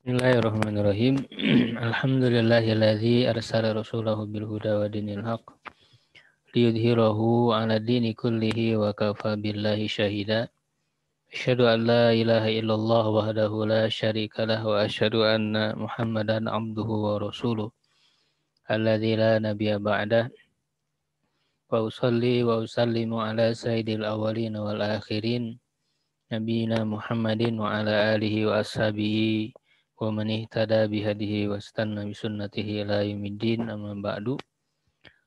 Bismillahirrahmanirrahim. Alhamdulillahilladzi arsala rasulahu bil huda wa dinil haq liyudhhirahu 'ala dini kullihi wa kafa billahi syahida. Asyhadu an la ilaha illallah wahdahu la syarika lah wa asyhadu anna Muhammadan abduhu wa rasuluh alladzi la nabiyya ba'dah. Wa usalli wa usallimu ala sayyidil awwalin wal akhirin nabiyina Muhammadin wa ala alihi wa ashabihi wa man ihtada bihadihi wa istanna bi sunnatihi ila yaumiddin amma ba'du.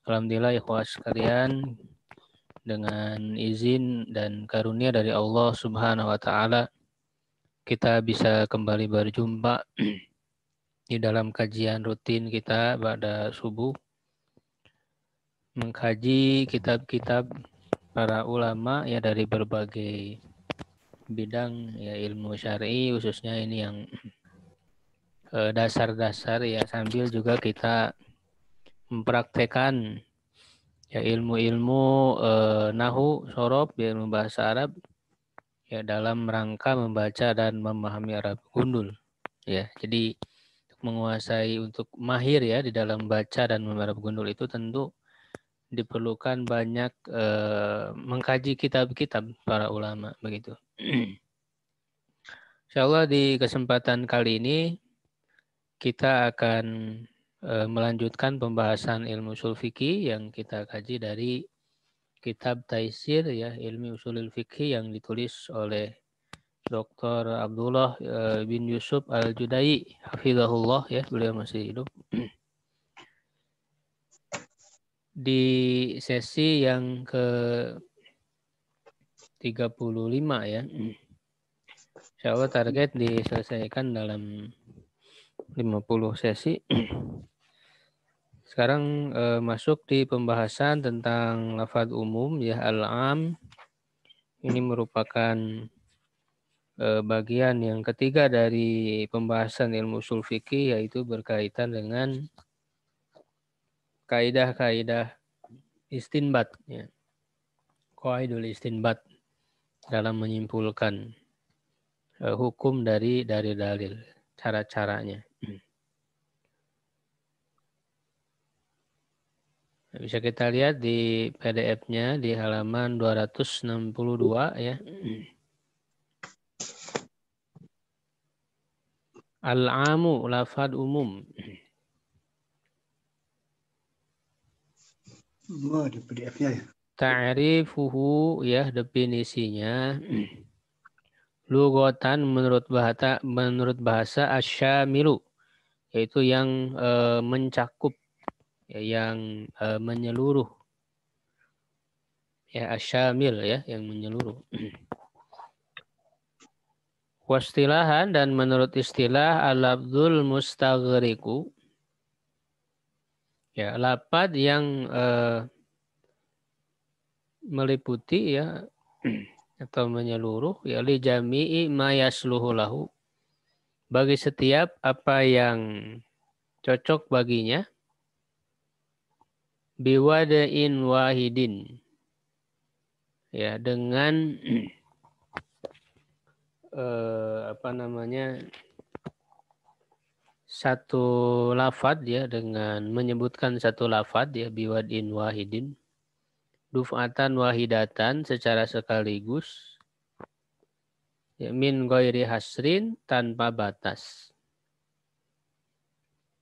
Alhamdulillah ikhwah sekalian, dengan izin dan karunia dari Allah Subhanahu wa taala kita bisa kembali berjumpa di dalam kajian rutin kita pada subuh mengkaji kitab-kitab para ulama ya dari berbagai bidang ya ilmu syar'i, khususnya ini yang dasar-dasar ya, sambil juga kita mempraktekkan ya ilmu-ilmu nahu, sorob, ilmu bahasa Arab ya dalam rangka membaca dan memahami Arab gundul ya. Jadi untuk menguasai, untuk mahir ya di dalam baca dan memahami Arab gundul itu tentu diperlukan banyak mengkaji kitab-kitab para ulama begitu. Insyaallah di kesempatan kali ini kita akan melanjutkan pembahasan ilmu ushul fikih yang kita kaji dari kitab Taisir ya, ilmu ushul fikih yang ditulis oleh Dr. Abdullah bin Yusuf Al-Judai hafizahullah ya, beliau masih hidup. Di sesi yang ke 35 ya. Insyaallah target diselesaikan dalam 50 sesi. Sekarang masuk di pembahasan tentang lafadz umum ya, al-am. Ini merupakan bagian yang ketiga dari pembahasan ilmu ushul fikih, yaitu berkaitan dengan kaidah-kaidah istinbat ya. Qaidul istinbat dalam menyimpulkan hukum dari dalil, cara-caranya. Bisa kita lihat di PDF-nya di halaman 262 ya. Al-amu, lafadz umum. Di PDF-nya ya. Ta'rifuhu ya, definisinya. Lughatan menurut bahasa asyamilu, yaitu yang mencakup ya, yang menyeluruh. Ya, asyamil ya, yang menyeluruh. Wastilahan, dan menurut istilah al-lafdzul mustaghriqu ya, lafadz yang meliputi ya atau menyeluruh ya, li jami'i ma yasluhu lahu, bagi setiap apa yang cocok baginya, biwada'in wahidin ya, dengan satu lafadz ya, dengan menyebutkan satu lafadz ya, biwad'in wahidin, duf'atan wahidatan, secara sekaligus ya, min ghairi hasrin, tanpa batas.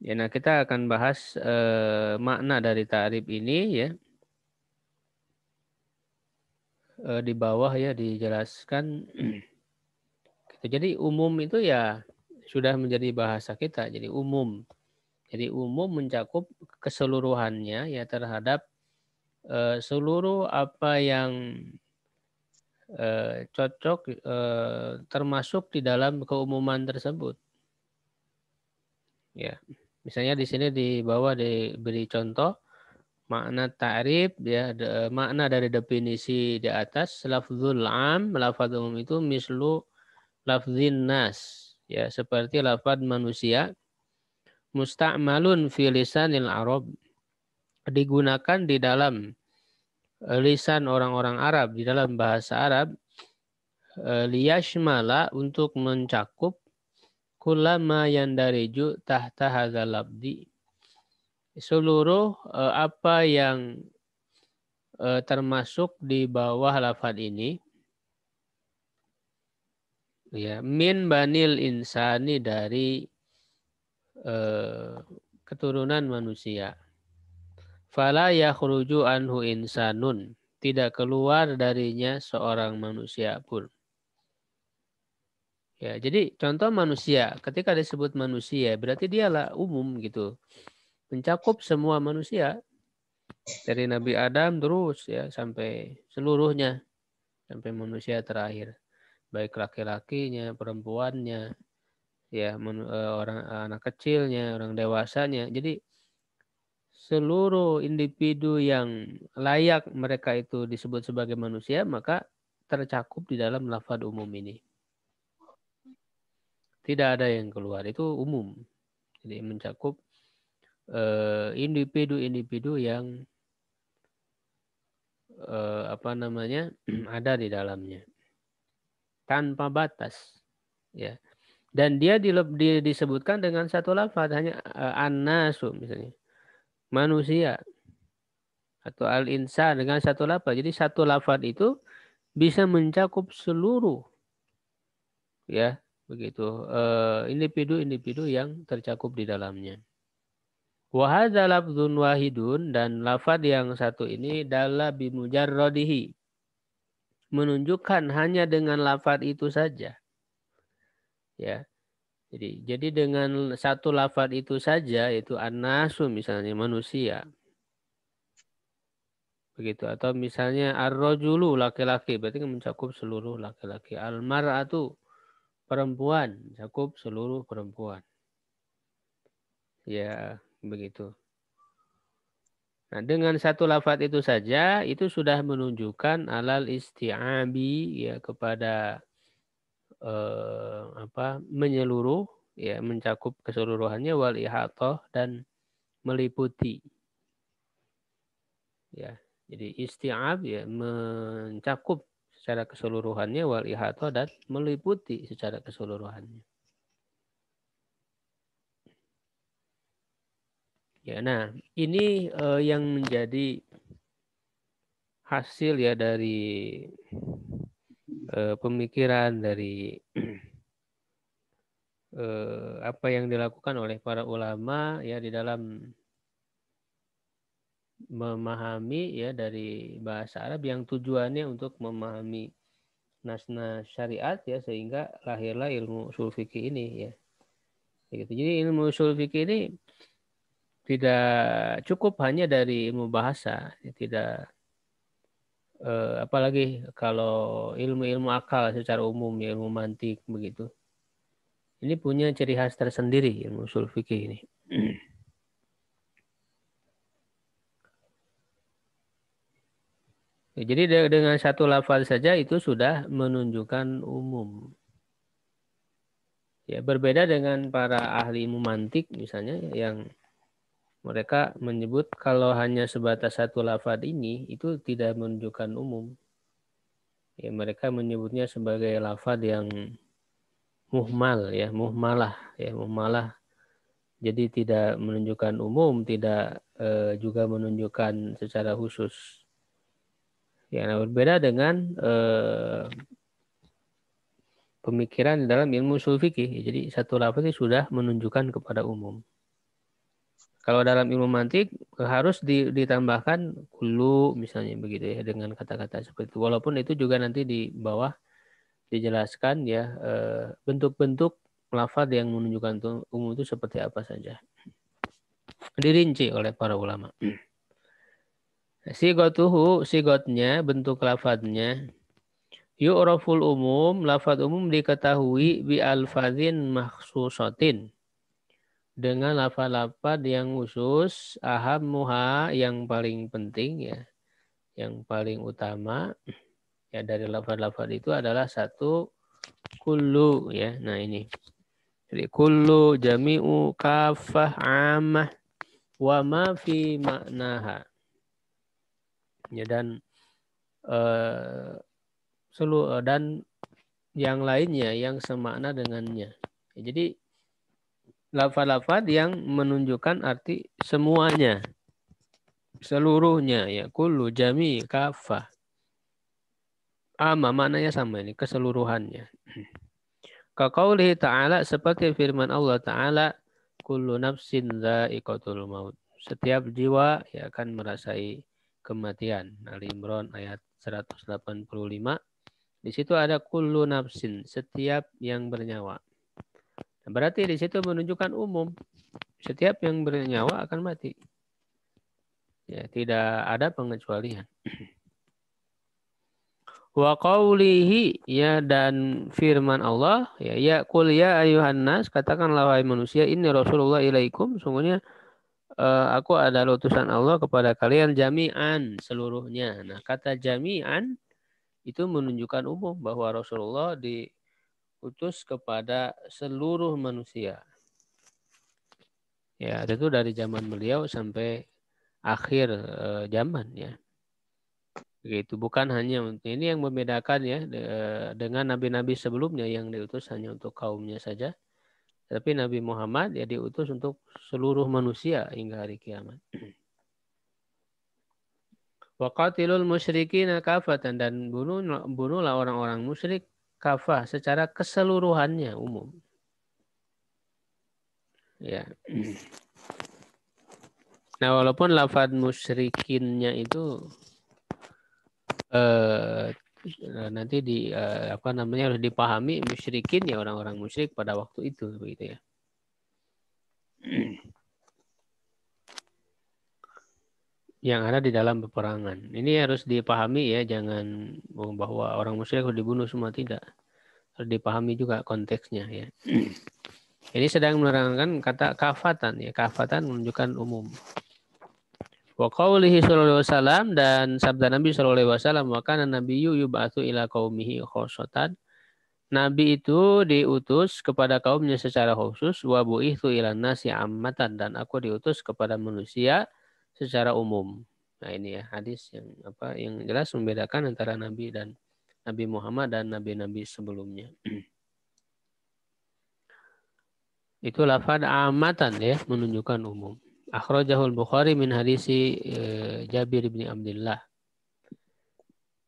Ya, nah kita akan bahas makna dari ta'rif ini ya. Di bawah ya dijelaskan. Jadi umum itu ya sudah menjadi bahasa kita. Jadi umum. Jadi umum mencakup keseluruhannya ya terhadap seluruh apa yang cocok termasuk di dalam keumuman tersebut. Ya, misalnya di sini di bawah diberi contoh makna ta'rif ya, makna dari definisi di atas. Lafzul am, lafaz umum itu mislu lafzin nas ya, seperti lafaz manusia. Musta'malun fi lisanil Arab, digunakan di dalam lisan orang-orang Arab, di dalam bahasa Arab, liyashmala, untuk mencakup, kullama yandariju tahta hadzal labdi, seluruh apa yang termasuk di bawah lafaz ini, ya, min banil insani, dari keturunan manusia. Fala yakhruju anhu insanun, tidak keluar darinya seorang manusia pun. Ya, jadi contoh manusia, ketika disebut manusia berarti dialah umum gitu. Mencakup semua manusia dari Nabi Adam terus ya sampai seluruhnya, sampai manusia terakhir. Baik laki-lakinya, perempuannya, ya orang anak kecilnya, orang dewasanya. Jadi seluruh individu yang layak mereka itu disebut sebagai manusia, maka tercakup di dalam lafaz umum ini. Tidak ada yang keluar, itu umum. Jadi mencakup individu-individu yang ada di dalamnya tanpa batas, ya. Dan dia disebutkan dengan satu lafaz, hanya an-nasu misalnya, manusia, atau al-insan dengan satu lafaz. Jadi satu lafaz itu bisa mencakup seluruh, ya, begitu, individu-individu yang tercakup di dalamnya. Wa hadza lafdzun wahidun, dan lafaz yang satu ini dalla bi mujarradihi, menunjukkan hanya dengan lafaz itu saja. Ya. Jadi dengan satu lafaz itu saja, itu an-nasu misalnya manusia. Begitu, atau misalnya ar-rajulu laki-laki, berarti kan mencakup seluruh laki-laki. Al-mar'atu perempuan, mencakup seluruh perempuan. Ya, begitu. Nah, dengan satu lafaz itu saja itu sudah menunjukkan alal isti'abi, ya, kepada menyeluruh, ya, mencakup keseluruhannya, wal ihatah, dan meliputi, ya. Jadi isti'ab, ya, mencakup secara keseluruhannya, wal ihatah, dan meliputi secara keseluruhannya. Ya, nah ini yang menjadi hasil, ya, dari pemikiran dari apa yang dilakukan oleh para ulama, ya, di dalam memahami, ya, dari bahasa Arab yang tujuannya untuk memahami nas-nas syariat, ya, sehingga lahirlah ilmu ushul fikih ini, ya. Gitu. Jadi ilmu ushul fikih ini tidak cukup hanya dari ilmu bahasa, ya, tidak apalagi kalau ilmu-ilmu akal secara umum, ya, ilmu mantik begitu. Ini punya ciri khas tersendiri ilmu ushul fikih ini. Jadi dengan satu lafaz saja itu sudah menunjukkan umum. Ya, berbeda dengan para ahli ilmu mantik misalnya, yang mereka menyebut kalau hanya sebatas satu lafaz ini itu tidak menunjukkan umum. Ya, mereka menyebutnya sebagai lafaz yang muhmal, ya, muhmalah, ya, muhmalah. Jadi tidak menunjukkan umum, tidak juga menunjukkan secara khusus. Ya, nah, berbeda dengan pemikiran dalam ilmu ushul fikih. Jadi satu lafaz itu sudah menunjukkan kepada umum. Kalau dalam ilmu mantik harus ditambahkan kullu misalnya begitu, ya, dengan kata-kata seperti itu. Walaupun itu juga nanti di bawah dijelaskan, ya, bentuk-bentuk lafaz yang menunjukkan umum itu seperti apa saja. Dirinci oleh para ulama. Sigotnya, bentuk lafadznya. Yu'raful umum, lafadz umum diketahui bi alfadzin makhsusatin, dengan lafadz-lafadz yang khusus, ahammuha, yang paling penting, ya, yang paling utama, ya, dari lafadz-lafadz itu adalah satu, kullu, ya. Nah ini. Jadi kullu, jami'u, kafah, amah, wa ma fi maknaha. Ya, dan dan yang lainnya yang semakna dengannya. Ya, jadi lafaz-lafaz yang menunjukkan arti semuanya, seluruhnya, ya kullu, jami, kafah. Maknanya sama ini, keseluruhannya. Kaqaulihi ta'ala, seperti firman Allah Ta'ala, kullu nafsin dha'iqatul maut. Setiap jiwa ya akan merasai kematian. Ali Imran ayat 185. Di situ ada kullu nafsin, setiap yang bernyawa. Berarti di situ menunjukkan umum. Setiap yang bernyawa akan mati. Ya, tidak ada pengecualian. Wa qawlihi, ya, dan firman Allah, ya qul ya ayuhan nas, katakanlah wahai manusia, ini Rasulullah ilaikum, sungguhnya aku adalah utusan Allah kepada kalian jami'an, seluruhnya. Nah, kata jami'an itu menunjukkan umum bahwa Rasulullah diutus kepada seluruh manusia. Ya, itu dari zaman beliau sampai akhir zaman, ya. Begitu, bukan hanya untuk ini yang membedakan, ya, dengan nabi-nabi sebelumnya yang diutus hanya untuk kaumnya saja. Tapi Nabi Muhammad ya diutus untuk seluruh manusia hingga hari kiamat. Wa qatilul musyrikin kafatan, dan bunuhlah orang-orang musyrik kafah, secara keseluruhannya, umum. Ya. Nah, walaupun lafaz musyrikinnya itu nanti harus dipahami, musyrikin ya orang-orang musyrik pada waktu itu, begitu ya. Yang ada di dalam peperangan. Ini harus dipahami, ya, jangan bahwa orang musyrik harus dibunuh semua, tidak. Harus dipahami juga konteksnya, ya. Ini sedang menerangkan kata kafatan, ya. Kafatan menunjukkan umum. Wa qaulihi sallallahu alaihi wasallam, dan sabda Nabi sallallahu alaihi wasallam, wa kana nabiyyu yub'atsu ila qaumihi khassatan. Nabi itu diutus kepada kaumnya secara khusus, wa bu'itsu ilan nasi ammatan, dan aku diutus kepada manusia secara umum. Nah, ini ya hadis yang jelas membedakan antara Nabi dan Nabi Muhammad dan nabi-nabi sebelumnya. Itu lafaz ammatan, ya, menunjukkan umum. Akhrajahul Bukhari min hadisi Jabir bin Abdullah.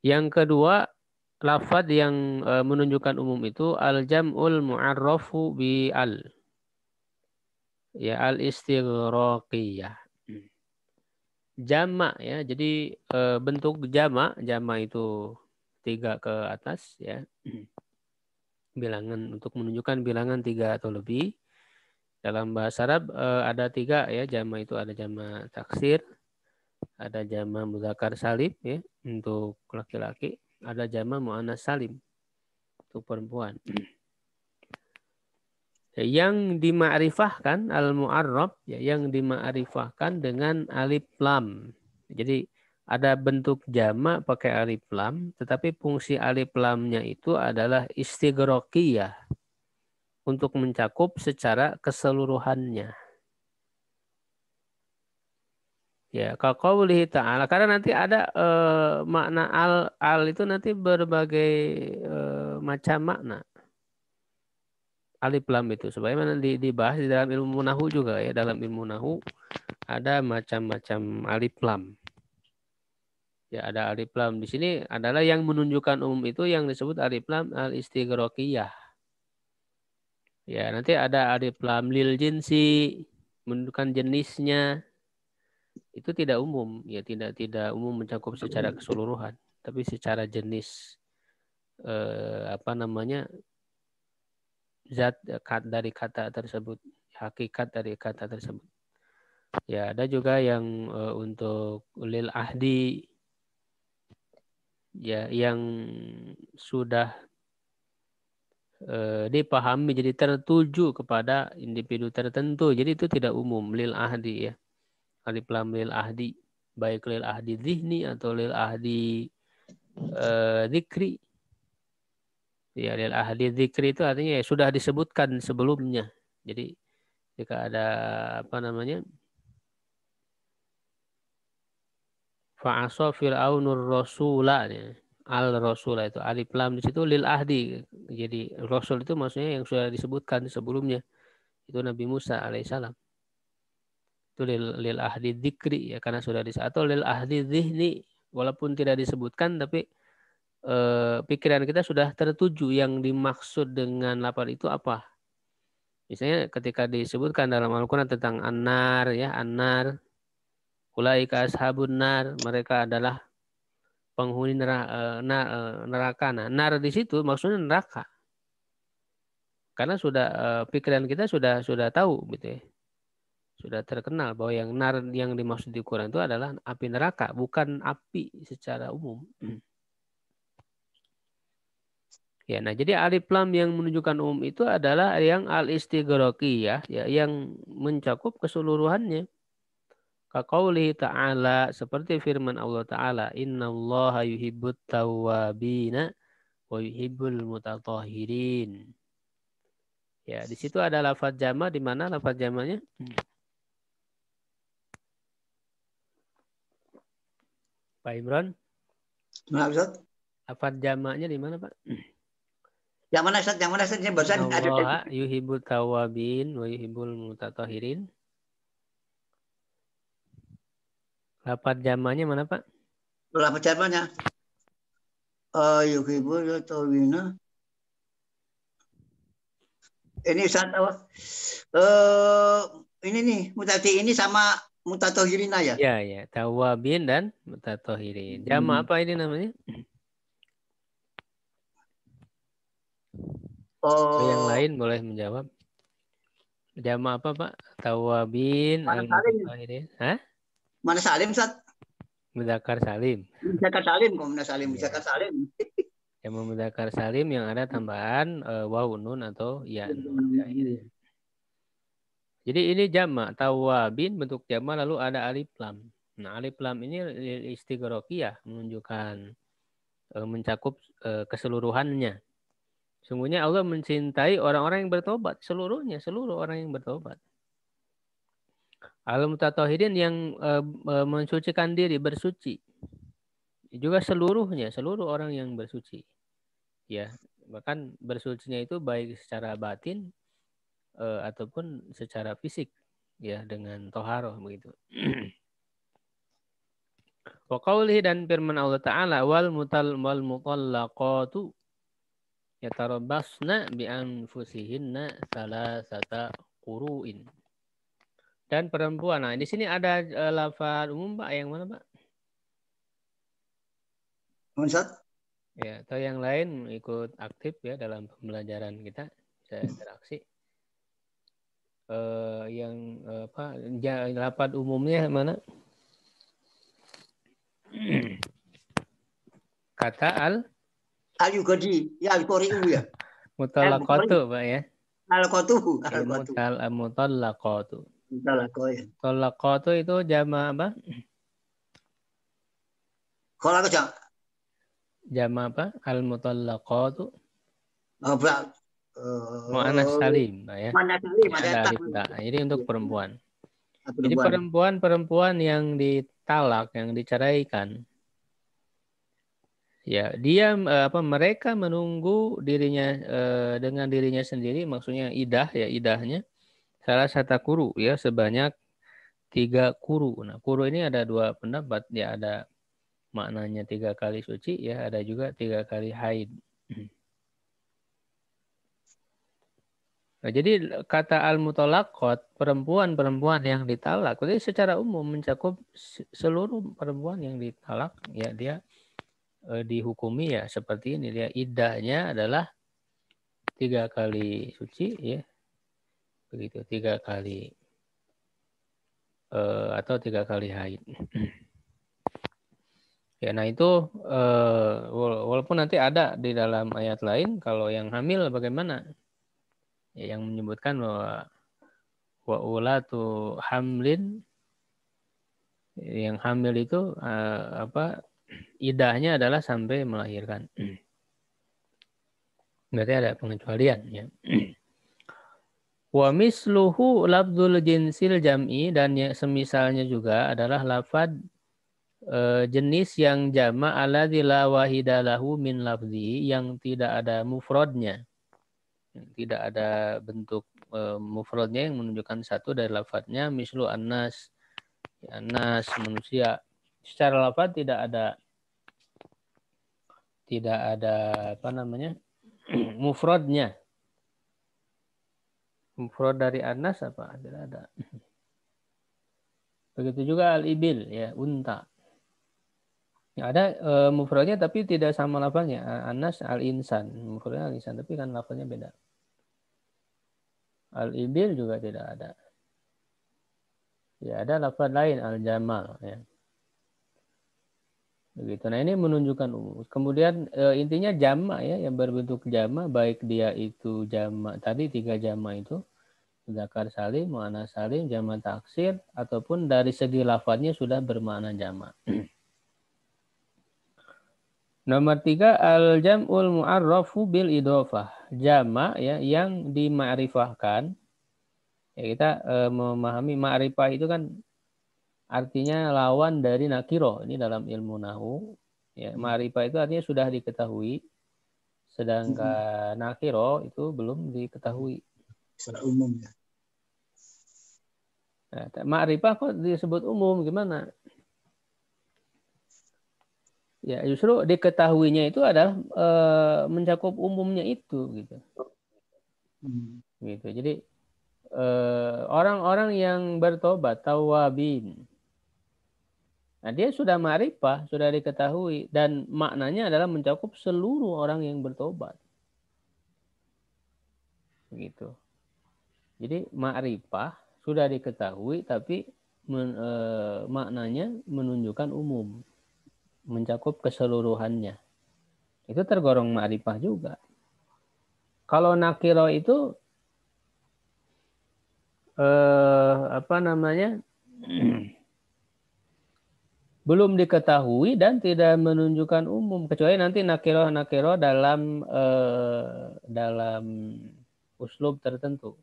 Yang kedua, lafaz yang menunjukkan umum itu al-jam'ul mu'arrafu bi al. Ya, al-istighraqiyah. Jama', ya. Jadi bentuk jama' itu 3 ke atas, ya. Bilangan untuk menunjukkan bilangan 3 atau lebih. Dalam bahasa Arab ada 3, ya. Jama' itu ada jama' taksir, ada jama' mudzakkar salim, ya, untuk laki-laki, ada jama' muannas salim untuk perempuan. Yang dima'rifahkan al-mu'arrab, ya, yang dima'rifahkan dengan alif lam. Jadi ada bentuk jama' pakai alif lam, tetapi fungsi alif lamnya itu adalah istighraqiyah, untuk mencakup secara keseluruhannya. Ya, kaqaulihi ta'ala, karena nanti ada makna al itu nanti berbagai macam makna. Alif lam itu sebagaimana dibahas di dalam ilmu nahu juga, ya. Dalam ilmu nahu ada macam-macam alif lam. Ya, ada alif lam di sini adalah yang menunjukkan umum itu yang disebut alif lam al-istighraqiyah. Ya, nanti ada alif lam lil jinsi, menunjukkan jenisnya. Itu tidak umum, ya, tidak umum mencakup secara keseluruhan, tapi secara jenis zat dari kata tersebut, hakikat dari kata tersebut. Ya, ada juga yang untuk lil ahdi, ya, yang sudah dipahami jadi tertuju kepada individu tertentu. Jadi itu tidak umum, lil ahdi, ya. Alif lam lil ahdi, baik lil ahdi zihni atau lil ahdi dzikri. Ya, lil ahli dzikri itu artinya ya sudah disebutkan sebelumnya. Jadi jika ada fa'asa fir'aunur rasula, ya. Al rasula itu alif lam di situ lil ahdi. Jadi rasul itu maksudnya yang sudah disebutkan sebelumnya, Itu Nabi Musa alaihissalam. Itu lil ahdi dzikri ya, karena sudah atau lil ahdi dzihni, walaupun tidak disebutkan tapi pikiran kita sudah tertuju yang dimaksud dengan lapar itu apa. Misalnya ketika disebutkan dalam Al-Quran tentang an-nar ya, an-nar, ulaika ashabun nar, mereka adalah penghuni neraka. Nah, nar di situ maksudnya neraka. Karena sudah pikiran kita sudah tahu gitu ya. Sudah terkenal bahwa yang nar yang dimaksud di Quran itu adalah api neraka, bukan api secara umum. Ya, nah jadi alif lam yang menunjukkan umum itu adalah yang al-istighraqi ya, yang mencakup keseluruhannya. Kaqaulihi ta'ala, seperti firman Allah Ta'ala, innallaha yuhibbut tawwabina wa yuhibbul mutatahhirin. Ya, di situ ada lafaz jama, di mana lafaz jamanya? Pak Imran? Nah, Ustaz. Lafaz jamanya di mana, Pak? Yang mana Ustaz? Yang mana Ustaz? Yang barusan ada. Innallaha yuhibbut tawwabin wa yuhibbul mutatahhirin. Lafaz jamanya mana, Pak? Berapa caranya? Yuhibul tawina. Ini Ustaz apa? Ini nih, mutati ini sama mutatohirina ya? Ya, ya. Tawwabin dan mutatahhirin. Jama apa ini namanya? Yang lain boleh menjawab. Jama apa, Pak? Tawwabin al-mutatahhirin. Hah? Mana Salim, Ustaz? Mudzakkar salim. Mudzakkar salim, kok mana Salim? Mudzakkar salim. Yang mudzakkar salim yang ada tambahan waw nun atau ya nun. Jadi ini jama, tawwabin bentuk jama lalu ada alif lam. Nah, alif lam ini istighraqiyah, menunjukkan mencakup keseluruhannya. Sungguhnya Allah mencintai orang-orang yang bertobat, seluruhnya, seluruh orang yang bertobat. Al-mutatahhirin yang mensucikan diri, bersuci. Juga seluruhnya, seluruh orang yang bersuci. Ya, bahkan bersucinya itu baik secara batin ataupun secara fisik, ya, dengan toharoh begitu. Wa qawlihi, dan firman Allah Ta'ala, wal mutallaqatu yatarabbasna bi anfusihinna salasata quru'in. Dan perempuan. Nah, di sini ada lafaz umum, Pak. Yang mana, Pak? Ustaz? Ya, atau yang lain ikut aktif ya dalam pembelajaran kita, bisa interaksi. Yang lafaz umumnya mana? Kata al-yugadi, ya al-qari'u ya. Mutallaqatu, Pak ya. Al-qatuhu, Mutallaqatu. Mutallaqatu itu jama apa? Kalau aku jam. Jama apa? Al-mutallaqatu. Mu'annas salim, Pak ya. Jadi untuk perempuan. Jadi perempuan yang ditalak, yang diceraikan. Ya, dia mereka menunggu dirinya dengan dirinya sendiri, maksudnya idah ya, idahnya salah satu kuru ya, sebanyak 3 kuru. Nah, kuru ini ada 2 pendapat, ya, ada maknanya 3 kali suci ya, ada juga 3 kali haid. Nah, jadi kata al-mutallaqat, perempuan-perempuan yang ditalak, jadi secara umum mencakup seluruh perempuan yang ditalak, ya, dia dihukumi ya seperti ini, dia idahnya adalah 3 kali suci ya, begitu, 3 kali atau 3 kali haid. Ya, nah itu walaupun nanti ada di dalam ayat lain kalau yang hamil bagaimana, ya, yang menyebutkan bahwa wa ulatu hamlin, yang hamil itu idahnya adalah sampai melahirkan. Berarti ada pengecualian ya. Wa misluhu lafdzul jinsil jam'i, dan ya, semisalnya juga adalah lafaz jenis yang jama' alladzi la wahida lahu min lafzi, yang tidak ada mufradnya, yang tidak ada bentuk mufradnya yang menunjukkan satu dari lafadznya, mislu annas, ya, annas manusia. Secara lafadz tidak ada apa namanya mufradnya. Mufrad dari annas apa? Tidak ada. Begitu juga al-ibil, ya, unta. Ya, ada mufradnya tapi tidak sama lafaznya. Anas al-insan. Mufradnya al-insan tapi kan lafaznya beda. Al-ibil juga tidak ada. Ya, ada lafaz lain al-jamal, ya. Begitu. Nah, ini menunjukkan umum. Kemudian intinya jama, ya, yang berbentuk jama, baik dia itu jama tadi 3 jama itu zakar salim, muannas salim, jama taksir, ataupun dari segi lafaznya sudah bermakna jama. Nomor 3, al-jam'ul mu'arrafu bil idhofah. Jama, ya, yang dimakrifahkan. Ya, kita memahami ma'rifah itu kan artinya lawan dari nakiro. Ini dalam ilmu nahu. Ya, ma'rifah itu artinya sudah diketahui. Sedangkan nakiro itu belum diketahui. Secara umum, ya. Nah, ma'rifah kok disebut umum, gimana? Ya, justru diketahuinya itu adalah mencakup umumnya itu, gitu. Gitu. Jadi orang-orang yang bertobat, tawabin, nah dia sudah ma'rifah, sudah diketahui, dan maknanya adalah mencakup seluruh orang yang bertobat. Begitu. Jadi ma'rifah sudah diketahui, tapi maknanya menunjukkan umum, mencakup keseluruhannya. Itu tergolong ma'rifah juga. Kalau nakiro itu apa namanya? Belum diketahui dan tidak menunjukkan umum, kecuali nanti nakiro dalam uslub tertentu,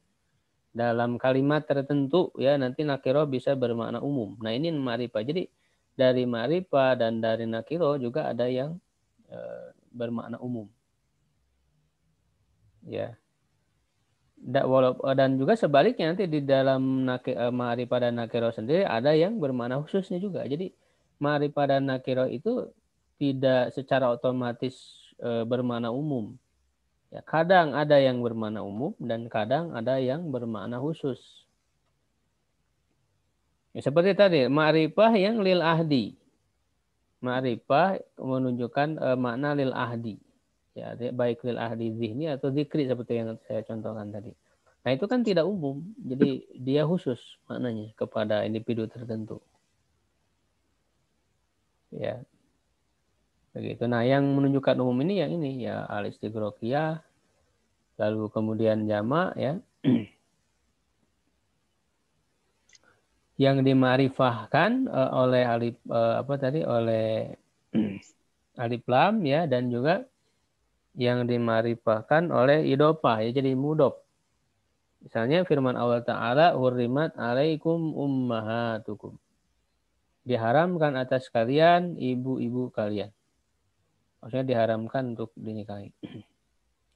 dalam kalimat tertentu, ya, nanti nakiro bisa bermakna umum. Nah, ini ma'rifah. Jadi dari ma'rifah dan dari nakiro juga ada yang bermakna umum, ya. Dan juga sebaliknya nanti di dalam ma'rifah dan nakiro sendiri ada yang bermakna khususnya juga. Jadi ma'rifah dan nakiro itu tidak secara otomatis bermakna umum. Ya, kadang ada yang bermakna umum dan kadang ada yang bermakna khusus. Ya, seperti tadi, ma'rifah yang lil ahdi. Ma'rifah menunjukkan makna lil ahdi. Ya, baik lil ahdi zihni atau zikri seperti yang saya contohkan tadi. Nah, itu kan tidak umum. Jadi dia khusus maknanya kepada individu tertentu. Ya. Begitu. Nah, yang menunjukkan umum ini yang ini, ya, al-istighraqiyah, lalu kemudian jama', ya. Yang dimakrifahkan oleh alif oleh alif lam, ya, dan juga yang dimakrifahkan oleh idhofah, ya, jadi mudhof. Misalnya firman Allah Ta'ala, hurrimat alaikum ummahatukum. Diharamkan atas kalian ibu-ibu kalian. Maksudnya diharamkan untuk dinikahi.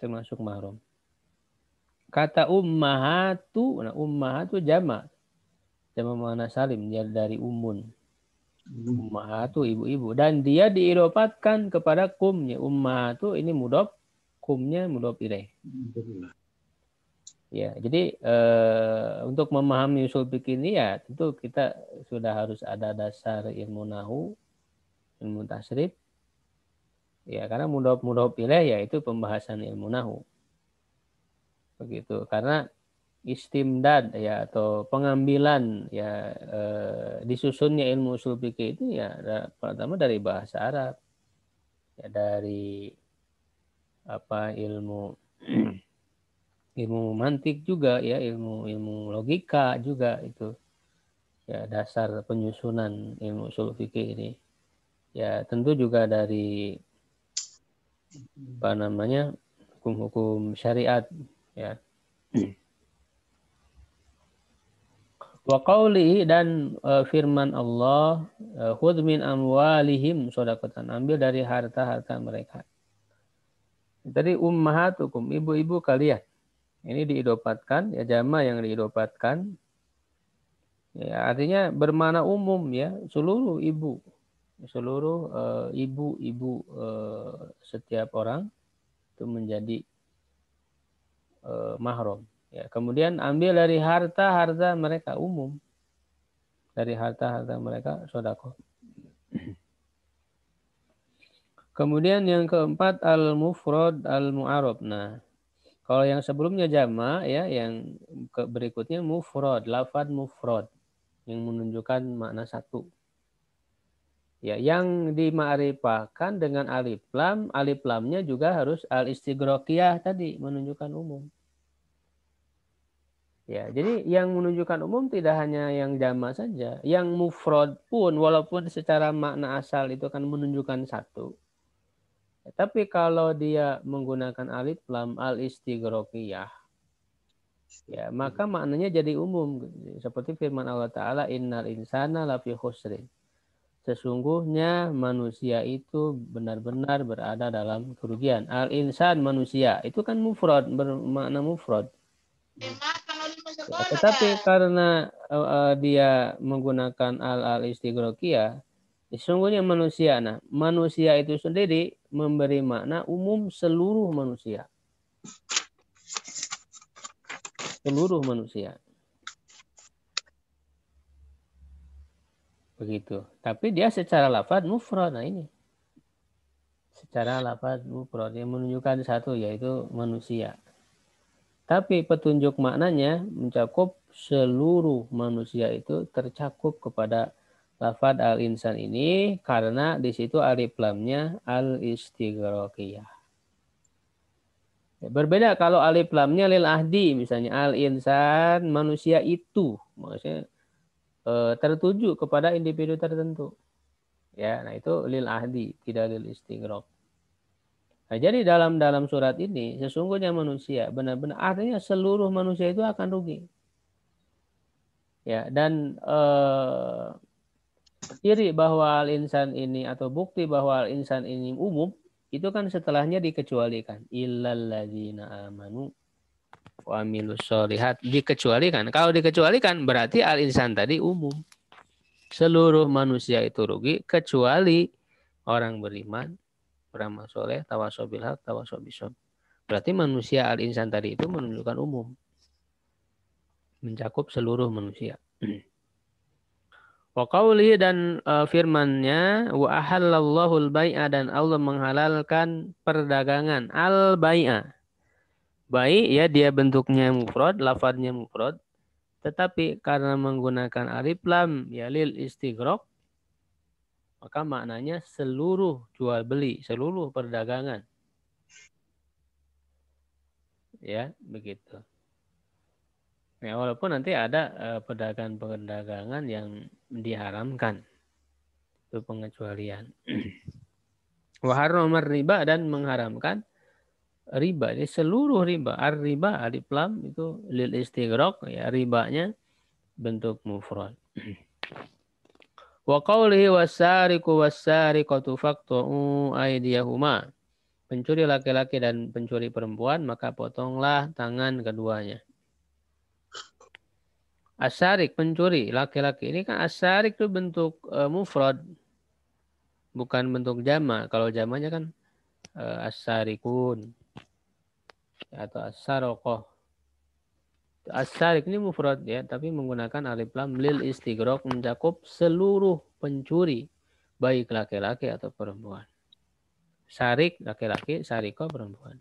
Termasuk mahram. Kata ummahatu, nah ummahatu jama. Jama mana salim, dari umun. Ummahatu ibu-ibu. Dan dia diidopatkan kepada kumnya. Ummahatu ini mudhof, kumnya mudhof ilaih. Ya, jadi untuk memahami usul fikih ini, ya, tentu kita sudah harus ada dasar ilmu nahu, ilmu tasrif. Ya, karena mudhof ilaih, ya, itu pembahasan ilmu nahu. Begitu. Karena istimdad, ya, atau pengambilan, ya, disusunnya ilmu usul fikih itu, ya, pertama dari bahasa Arab, ya, dari ilmu ilmu mantik juga, ya, ilmu logika juga itu, ya, dasar penyusunan ilmu usul fikih ini. Ya, tentu juga dari hukum-hukum syariat, ya. Wa qawlihi, dan firman Allah, khudh min amwalihim shadaqatan, ambil dari harta-harta mereka. Jadi ummahatukum, ibu-ibu kalian. Ini diidopatkan, ya jama yang diidopatkan. Ya, artinya bermakna umum ya, seluruh ibu. Seluruh ibu-ibu setiap orang itu menjadi mahram. Ya, kemudian ambil dari harta-harta mereka umum. Dari harta-harta mereka sedekah. Kemudian yang keempat al-mufrad al-mu'arab. Nah, kalau yang sebelumnya jama ya, yang berikutnya mufrad, lafad mufrad yang menunjukkan makna satu. Ya, yang dimakrifahkan dengan alif lamnya juga harus al-istighraqiyah tadi menunjukkan umum. Ya, jadi yang menunjukkan umum tidak hanya yang jama saja, yang mufrad pun walaupun secara makna asal itu akan menunjukkan satu. Ya, tapi kalau dia menggunakan alif lam al-istighraqiyah, ya, maka maknanya jadi umum. Seperti firman Allah Ta'ala, innal insana lafi khusrin. Sesungguhnya manusia itu benar-benar berada dalam kerugian. Al-insan manusia, itu kan mufrad, bermakna mufrad. Ya, tetapi karena dia menggunakan al-istighraqiyah, sesungguhnya manusia. Nah, manusia itu sendiri memberi makna umum seluruh manusia. Seluruh manusia. Begitu. Tapi dia secara lafaz mufrad. Nah ini. Secara lafaz mufrad yang menunjukkan satu yaitu manusia. Tapi petunjuk maknanya mencakup seluruh manusia itu tercakup kepada lafaz al-insan ini karena di situ alif lamnya al-istighraqiyah. Berbeda kalau alif lamnya lil ahdi misalnya al-insan manusia itu maksudnya tertuju kepada individu tertentu. Ya, nah itu lil ahdi, tidak lil istighraq. Nah, jadi dalam surat ini sesungguhnya manusia benar-benar artinya seluruh manusia itu akan rugi. Ya, dan ciri bahwa al-insan ini atau bukti bahwa al-insan ini umum itu kan setelahnya dikecualikan illal ladzina amanu wa amilus sholihat, dikecualikan. Kalau dikecualikan berarti al-insan tadi umum. Seluruh manusia itu rugi kecuali orang beriman, beramal soleh, tawasau bil haq, tawasau bisob. Berarti manusia al-insan tadi itu menunjukkan umum. Mencakup seluruh manusia. Wa qawlihi dan firman-Nya wa ahallallahu al-bai'a dan Allah menghalalkan perdagangan al-bai'a. Bai ya dia bentuknya mufrad, lafadznya mufrad, tetapi karena menggunakan alif lam ya lil istighraq maka maknanya seluruh jual beli, seluruh perdagangan. Ya, begitu. Ya, walaupun nanti ada perdagangan-perdagangan yang diharamkan. Itu pengecualian. Wa harramar riba dan mengharamkan riba. Ini seluruh riba. Ar-riba alif lam itu lil istighraq ya ribanya bentuk mufrad. Wa qawlihi was-sariqu was-sariqatu faqtu'u aydiyahuma. Pencuri laki-laki dan pencuri perempuan maka potonglah tangan keduanya. Asyarik pencuri laki-laki ini kan asyarik itu bentuk mufrad bukan bentuk jama. Kalau jamanya kan asyarikun atau asyarokoh. Asyarik ini mufrad ya, tapi menggunakan alif lam lil istighraq mencakup seluruh pencuri baik laki-laki atau perempuan. Syarik laki-laki, syarikoh perempuan.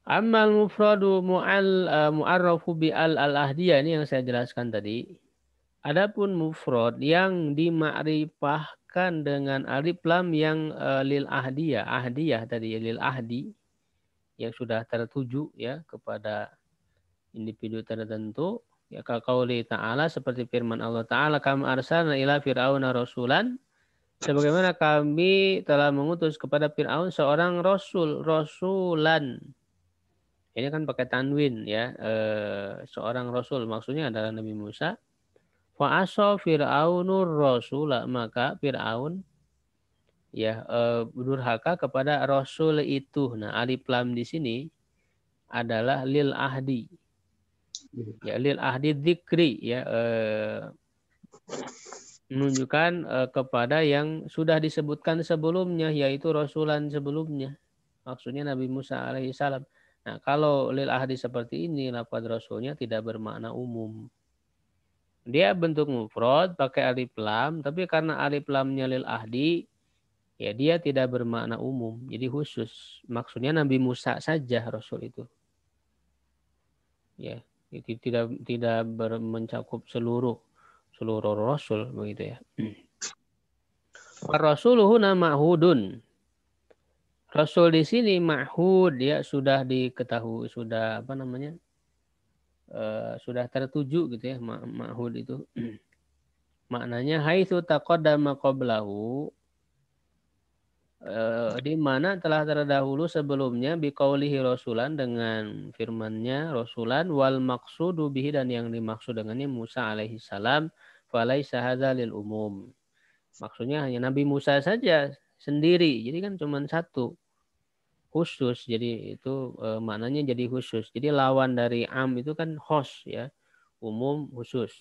Amal mufradu mu'arrafu bi al-ahdiyah ini yang saya jelaskan tadi. Adapun mufrad yang dimakrifahkan dengan alif lam yang lil ahdiyah, ahdiyah tadi lil ahdi yang sudah tertuju ya kepada individu tertentu ya qauli ta'ala seperti firman Allah Ta'ala kam arsalna ila fir'auna rasulan sebagaimana kami telah mengutus kepada Fir'aun seorang rasulan. Ini kan pakai tanwin ya, seorang rasul maksudnya adalah Nabi Musa. Fa'asa Fir'aunur rasula maka Fir'aun ya durhaka kepada rasul itu. Nah, alif lam di sini adalah lil ahdi. Ya, lil ahdi dzikri ya, menunjukkan kepada yang sudah disebutkan sebelumnya, yaitu rasulan sebelumnya. Maksudnya Nabi Musa alaihissalam. Nah, kalau lil ahdi seperti ini, lafaz rasulnya tidak bermakna umum. Dia bentuk mufrad pakai alif lam, tapi karena alif lamnya lil ahdi, ya dia tidak bermakna umum, jadi khusus. Maksudnya Nabi Musa saja rasul itu. Ya, itu tidak mencakup seluruh rasul begitu ya. Rasuluhu ma'hudun. Rasul di sini ma'hud, ya sudah diketahui, sudah apa namanya? Sudah tertuju gitu ya, ma'hud itu. Maknanya haitsu taqaddama qablahu, di mana telah terdahulu sebelumnya biqaulihi rasulan, dengan firman-Nya rasulan, wal maqsudu bihi, dan yang dimaksud dengannya Musa alaihi salam, falaisa hadza lil umum. Maksudnya hanya Nabi Musa saja sendiri. Jadi kan cuma satu, khusus. Jadi itu maknanya jadi khusus. Jadi lawan dari am itu kan khos ya. Umum, khusus.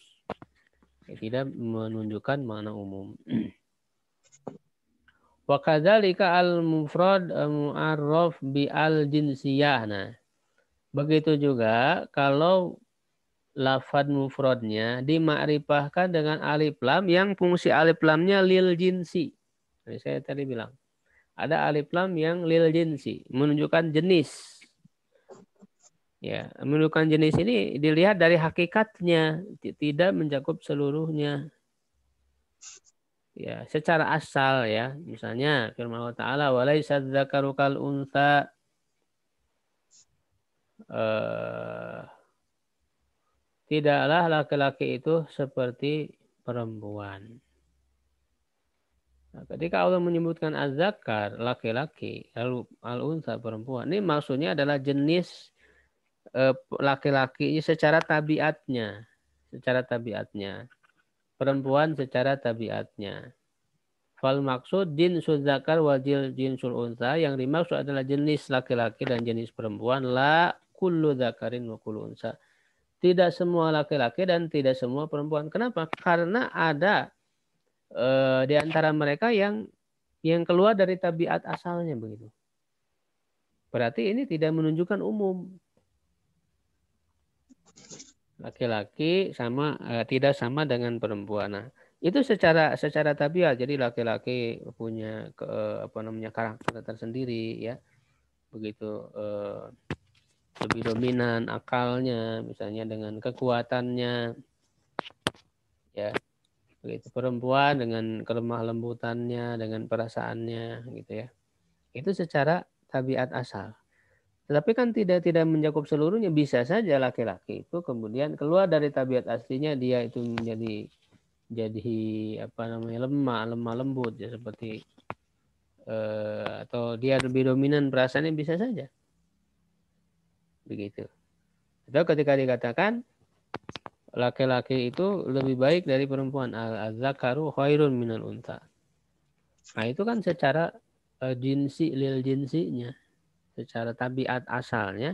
Tidak menunjukkan makna umum. Wa kadzalika al-mufrad mu'arraf bi al-jinsiyah. Nah, begitu juga kalau lafad mufradnya dimakrifahkan dengan alif lam yang fungsi alif lamnya lil jinsi. Jadi saya tadi bilang ada alif lam yang lil jinsi, menunjukkan jenis. Ya, menunjukkan jenis ini dilihat dari hakikatnya, tidak mencakup seluruhnya. Ya, secara asal ya. Misalnya firman Allah Ta'ala, walaisa dzakaru kal unsa, tidaklah laki-laki itu seperti perempuan. Nah, ketika Allah menyebutkan az-zakar, laki-laki, lalu al-unsa, perempuan, ini maksudnya adalah jenis laki-laki secara tabiatnya. Secara tabiatnya. Perempuan secara tabiatnya. Fal maksud jinsul zakar wajil jinsul unsa, yang dimaksud adalah jenis laki-laki dan jenis perempuan. La kullu zakarin wa kullu unsa. Tidak semua laki-laki dan tidak semua perempuan. Kenapa? Karena ada di antara mereka yang keluar dari tabiat asalnya begitu. Berarti ini tidak menunjukkan umum. Laki-laki sama tidak sama dengan perempuan. Nah, itu secara tabiat. Jadi laki-laki punya karakter tersendiri ya. Begitu lebih dominan akalnya, misalnya dengan kekuatannya ya. Begitu perempuan dengan kelemah lembutannya, dengan perasaannya gitu ya. Itu secara tabiat asal. Tetapi kan tidak mencakup seluruhnya. Bisa saja laki-laki itu kemudian keluar dari tabiat aslinya, dia itu menjadi lemah lembut ya, seperti atau dia lebih dominan perasaannya, bisa saja. Begitu. Atau ketika dikatakan laki-laki itu lebih baik dari perempuan, az-zakaru khairun minal unta. Nah, itu kan secara jinsi lil jinsinya, secara tabiat asalnya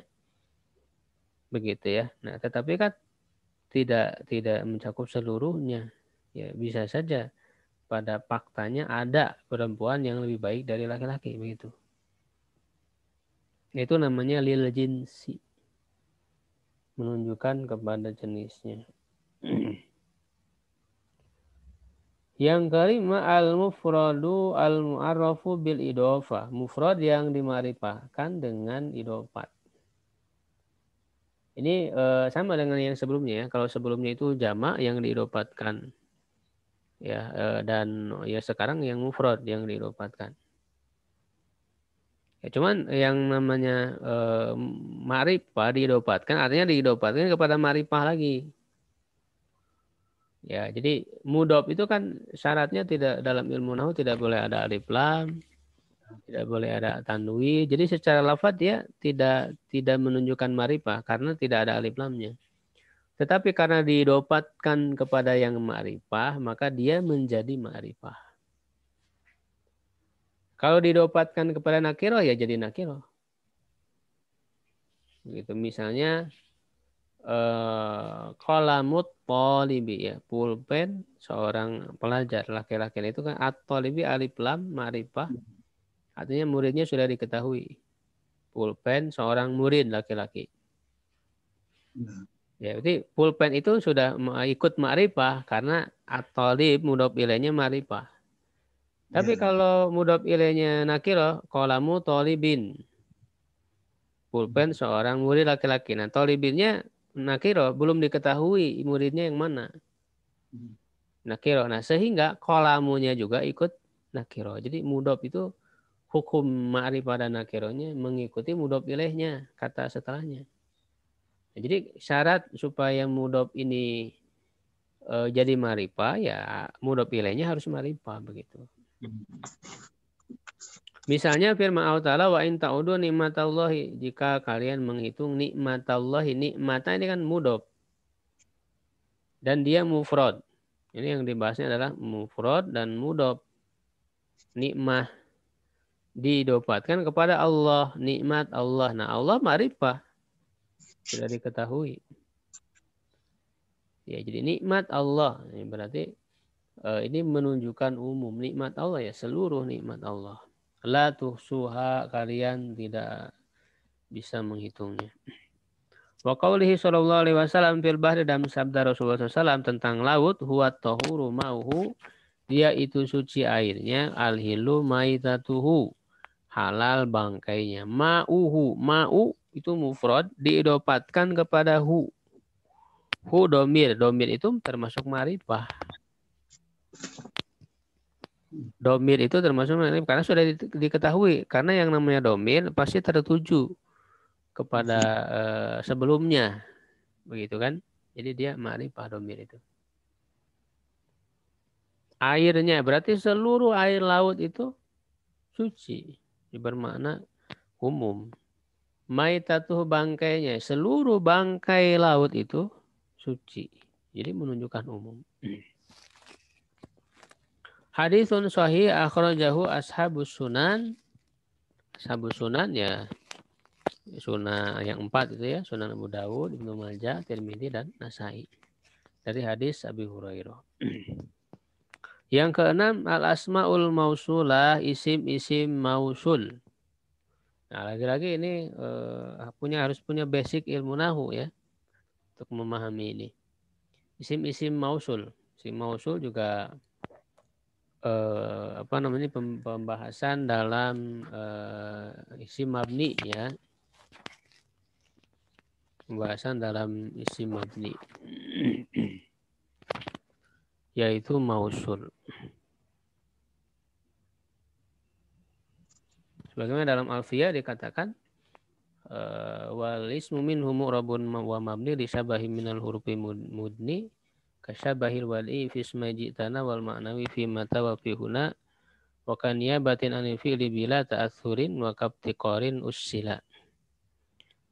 begitu ya. Nah, tetapi kan tidak mencakup seluruhnya. Ya, bisa saja pada faktanya ada perempuan yang lebih baik dari laki-laki begitu. Itu namanya lil jinsi. Menunjukkan kepada jenisnya. Yang kelima al-mufradu al-mu'arrafu bil idhofah. Mufrad yang dimarifahkan dengan idhofat. Ini sama dengan yang sebelumnya ya. Kalau sebelumnya itu jamak yang diidhofatkan. Ya, dan ya sekarang yang mufrad yang diidhofatkan. Ya, cuman yang namanya ma'rifah diidhofatkan, artinya diidhofatkan kepada ma'rifah lagi. Ya, jadi mudhof itu kan syaratnya tidak, dalam ilmu nahwu tidak boleh ada alif lam, tidak boleh ada tanwin. Jadi secara lafaz dia tidak menunjukkan ma'rifah karena tidak ada alif lamnya. Tetapi karena diidhofatkan kepada yang ma'rifah, maka dia menjadi ma'rifah. Kalau diidhofatkan kepada nakirah ya jadi nakirah. Gitu. Misalnya qalamut thalibi ya, pulpen seorang pelajar laki-laki itu kan at-thalibi alif lam ma'rifah. Artinya muridnya sudah diketahui. Pulpen seorang murid laki-laki. Ya, berarti pulpen itu sudah ikut ma'rifah karena at-thalib mudhof ilaihnya ma'rifah. Tapi kalau mudhof ilaihnya nakirah, qalamu thalibin. Pulpen seorang murid laki-laki. Nah, thalibinnya nakirah, belum diketahui muridnya yang mana. Nakirah. Nah, sehingga qalamunya juga ikut nakirah. Jadi mudhof itu hukum ma'rifah dan nakirahnya mengikuti mudhof ilaihnya, kata setelahnya. Nah, jadi syarat supaya mudhof ini jadi ma'rifah ya mudhof ilaihnya harus ma'rifah begitu. Misalnya firman Allah Ta'ala wa in ta'udu nikmatallahi, jika kalian menghitung nikmatallahi, nikmata ini kan mudhof dan dia mufrad. Ini yang dibahasnya adalah mufrad dan mudhof. Nikmah didopatkan kepada Allah, nikmat Allah. Nah, Allah ma'rifah sudah diketahui. Ya, jadi nikmat Allah ini berarti ini menunjukkan umum nikmat Allah ya, seluruh nikmat Allah. La tuhsuha, kalian tidak bisa menghitungnya. Wa qaulihi sallallahu alaihi wasallam fil bahri, dalam sabda Rasulullah SAW tentang laut, huwa tahuru mauhu, dia itu suci airnya, al-hilu maitatuhu, halal bangkainya. Ma'uhu, ma'u itu mufrad diidopatkan kepada hu. Hu domir, domir itu termasuk ma'rifah. Domir itu termasuk karena sudah diketahui, karena yang namanya domir pasti tertuju kepada sebelumnya, begitu kan? Jadi dia ma'rifah domir itu. Airnya berarti seluruh air laut itu suci, bermakna umum. Maitatuh, bangkainya, seluruh bangkai laut itu suci. Jadi menunjukkan umum. Haditsun sahih akhrajahu ashabus sunan. Ashabus sunan ya sunan yang 4 itu ya, Sunan Abu Dawud, Ibnu Majah, Tirmidzi dan Nasai. Dari hadis Abi Hurairah. Yang keenam, al-asmaul mausulah, isim-isim mausul. Nah, lagi-lagi ini harus punya basic ilmu nahu ya untuk memahami ini. Isim-isim mausul. Isim mausul juga pembahasan dalam isim mabni ya. Pembahasan dalam isim mabni yaitu mausul. Sebagaimana dalam Alfiyah dikatakan wal ismu minhu mu'rabun wa mabni disyabahi minal hurufi mudni kasyabahil wali fi ismi ji'tana wal ma'nawi fi mata wa fi huna wa kan yabatin anil fi'li bila ta'athurin wa kaptiqarin ussila.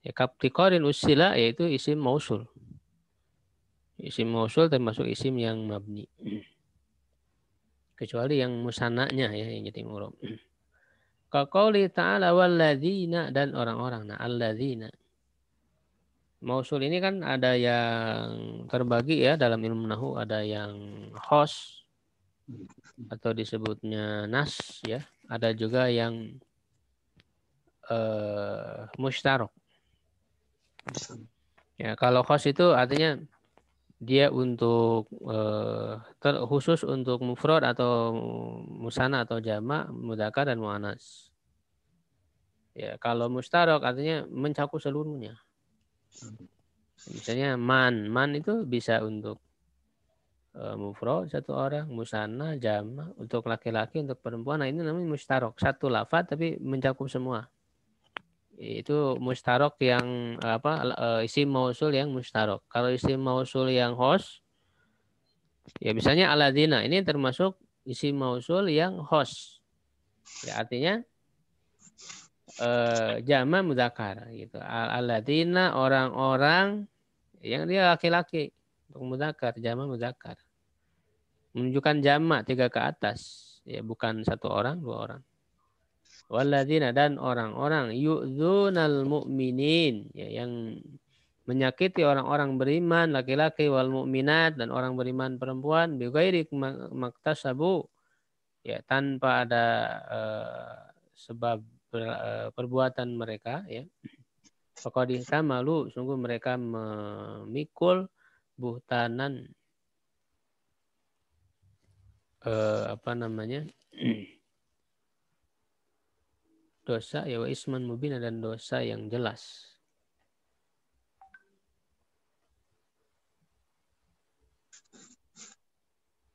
Ya, kaptiqarin ussila yaitu isim mausul. Isim mausul termasuk isim yang mabni. Kecuali yang musanaknya ya yang jadi murab. Kaqauli ta'ala walladzina, dan orang-orang. Nah, alladzina. Mausul ini kan ada yang terbagi ya dalam ilmu nahu, ada yang khos atau disebutnya nas ya, ada juga yang musytarok. Ya, kalau khos itu artinya dia untuk khusus untuk mufrad atau musanna atau jamak, mudzakkar dan muannas. Ya, kalau musytarok artinya mencakup seluruhnya. Misalnya man itu bisa untuk mufrad satu orang, musanna, jamak untuk laki-laki, untuk perempuan. Nah, ini namanya musytarok, satu lafaz tapi mencakup semua. Itu musytarok yang isim mausul yang musytarok. Kalau isim mausul yang khos ya misalnya alladzina, ini termasuk isim mausul yang khos. Ya, artinya jamak mudzakkar gitu. Alladzina, orang-orang yang dia laki-laki, untuk mudzakkar, jamak mudzakkar. Menunjukkan jamak 3 ke atas, ya bukan 1 orang, 2 orang. Walladzina dan orang-orang yu'dzunal mu'minin, ya, yang menyakiti orang-orang beriman laki-laki wal mu'minat dan orang beriman perempuan bighairi maktasabu, ya, tanpa ada sebab perbuatan mereka, ya. Faqad ihtamalu, sungguh mereka memikul buhtanan, apa namanya, dosa, ya, wa isman mubina, dan dosa yang jelas.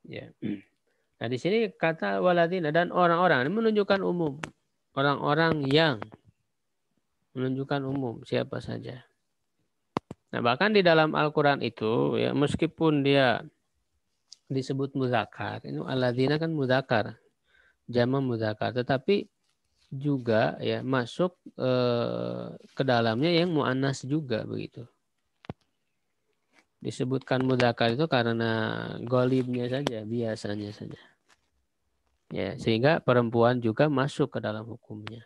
Ya. Nah, di sini kata waladina dan orang-orang ini menunjukkan umum. Orang-orang yang menunjukkan umum siapa saja. Nah, bahkan di dalam Al-Qur'an itu, ya, meskipun dia disebut muzakkar, itu alladzina kan muzakkar, jama muzakkar, tetapi juga, ya, masuk ke dalamnya yang muannas juga begitu. Disebutkan muzakkar itu karena golibnya saja, biasanya saja. Ya, sehingga perempuan juga masuk ke dalam hukumnya.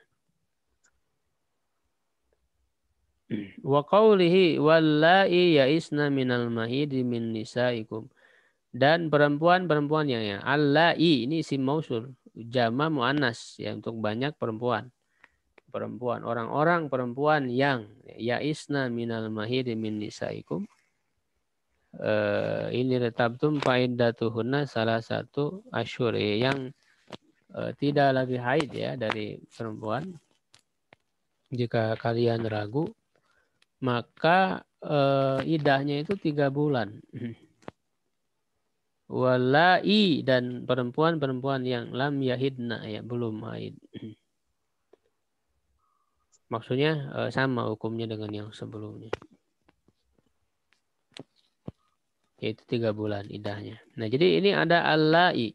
Wa qawlihi wallahi ya'isna minal mahidi min nisaikum, dan perempuan-perempuan yang, ya, allai ini isim mausul, jama muannas, ya, untuk banyak perempuan. Perempuan, orang-orang perempuan yang ya'isna minal mahidi min nisaikum, ini retabtum fa'iddatuhunna salah satu asyur, yang tidak lagi haid, ya, dari perempuan. Jika kalian ragu, maka idahnya itu 3 bulan. Walai, dan perempuan-perempuan yang lam yahidna, ya, belum haid. Maksudnya sama hukumnya dengan yang sebelumnya. Yaitu 3 bulan idahnya. Nah, jadi ini ada allai.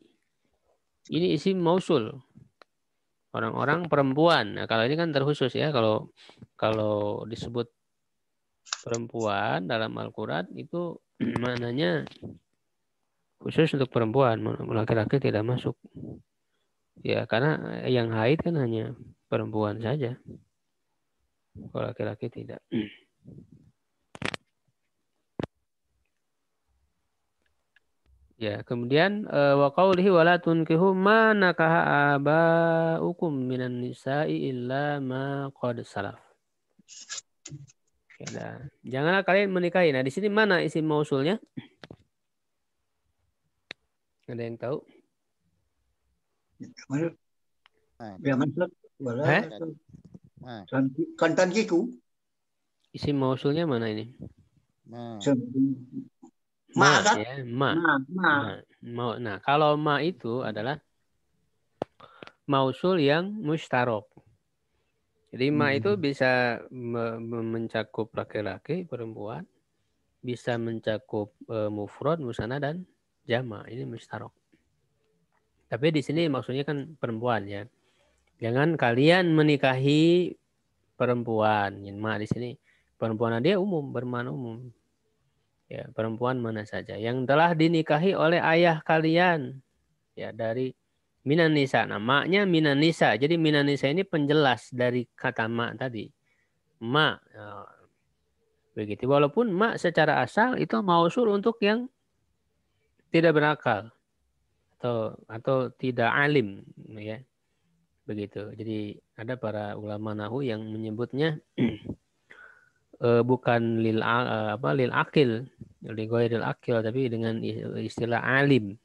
Ini isim mausul. Orang-orang perempuan. Nah, kalau ini kan terkhusus, ya. Kalau disebut perempuan dalam Al-Qur'an itu maknanya khusus untuk perempuan, laki-laki tidak masuk. Ya, karena yang haid kan hanya perempuan saja. Kalau laki-laki tidak. Ya, kemudian wa qaulihi wala tunkihu ma nakaha abaukum minan nisa'i illa ma qad salaf. Ya, nah. Janganlah kalian menikahi. Nah, di sini mana isim mausulnya? Ada yang tahu? Yang mana? Wala kantan kiku. Isim mausulnya mana ini? Ma Ma, kan? ya, ma. Ma. Nah, kalau ma itu adalah mausul yang mustarok. Jadi ma itu bisa mencakup laki-laki, perempuan, bisa mencakup mufrad, musanna, dan jama. Ini mustarok. Tapi di sini maksudnya kan perempuan, ya. Jangan kalian menikahi perempuan. Ma di sini perempuan, dia umum, bermakna umum. Ya, perempuan mana saja yang telah dinikahi oleh ayah kalian, ya, dari minan nisa. Nah, maknya minan nisa. Jadi minan nisa ini penjelas dari kata mak tadi. Mak. Ya, begitu. Walaupun mak secara asal itu mausul untuk yang tidak berakal atau tidak alim, ya. Begitu. Jadi ada para ulama nahu yang menyebutnya bukan lil akil, lil akil, tapi dengan istilah alim.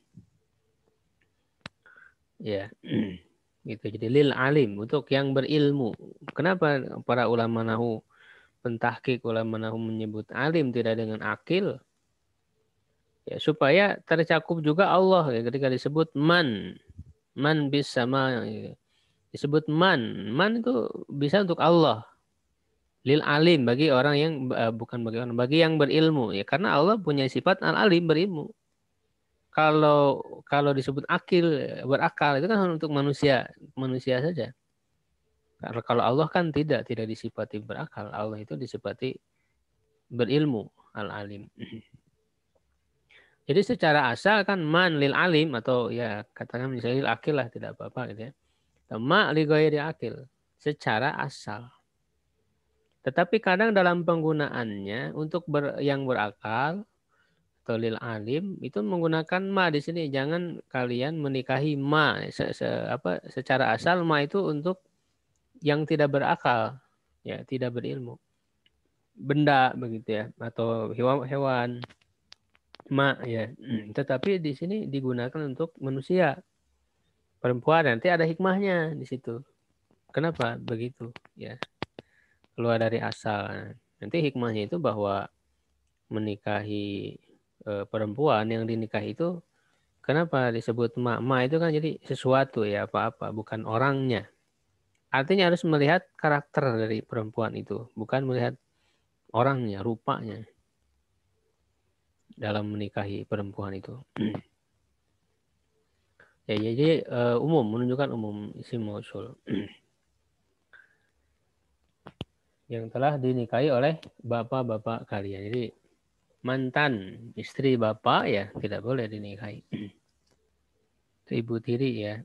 Ya. Gitu. Jadi lil alim, untuk yang berilmu. Kenapa para ulama nahu, pentahqiq ulama nahu menyebut alim tidak dengan akil? Ya, supaya tercakup juga Allah, ya, ketika disebut man bis sama, ya. Disebut man itu bisa untuk Allah. Lil alim, bagi orang yang bukan bagi orang, bagi yang berilmu, ya, karena Allah punya sifat al alim, berilmu. Kalau disebut akil, berakal, itu kan untuk manusia saja. Karena kalau Allah kan tidak disifati berakal, Allah itu disifati berilmu, al alim. Jadi secara asal kan man lil alim, atau ya katakan misalnya lil akil lah, tidak apa-apa gitu, ya. Ma li ghairi akil, secara asal. Tetapi kadang dalam penggunaannya untuk yang berakal atau lil alim itu menggunakan ma di sini. Jangan kalian menikahi ma secara asal. Ma itu untuk yang tidak berakal, ya, tidak berilmu. Benda begitu ya, atau hewan. Ma ya. Tetapi di sini digunakan untuk manusia. Perempuan, nanti ada hikmahnya di situ. Kenapa begitu? Ya, keluar dari asal. Nanti hikmahnya itu bahwa menikahi perempuan yang dinikahi itu, kenapa disebut ma itu kan jadi sesuatu ya, apa-apa, bukan orangnya. Artinya harus melihat karakter dari perempuan itu, bukan melihat orangnya, rupanya dalam menikahi perempuan itu. Ya, jadi umum, menunjukkan umum isim mausul. Yang telah dinikahi oleh bapak-bapak kalian. Jadi mantan istri bapak ya tidak boleh dinikahi. Itu ibu tiri ya.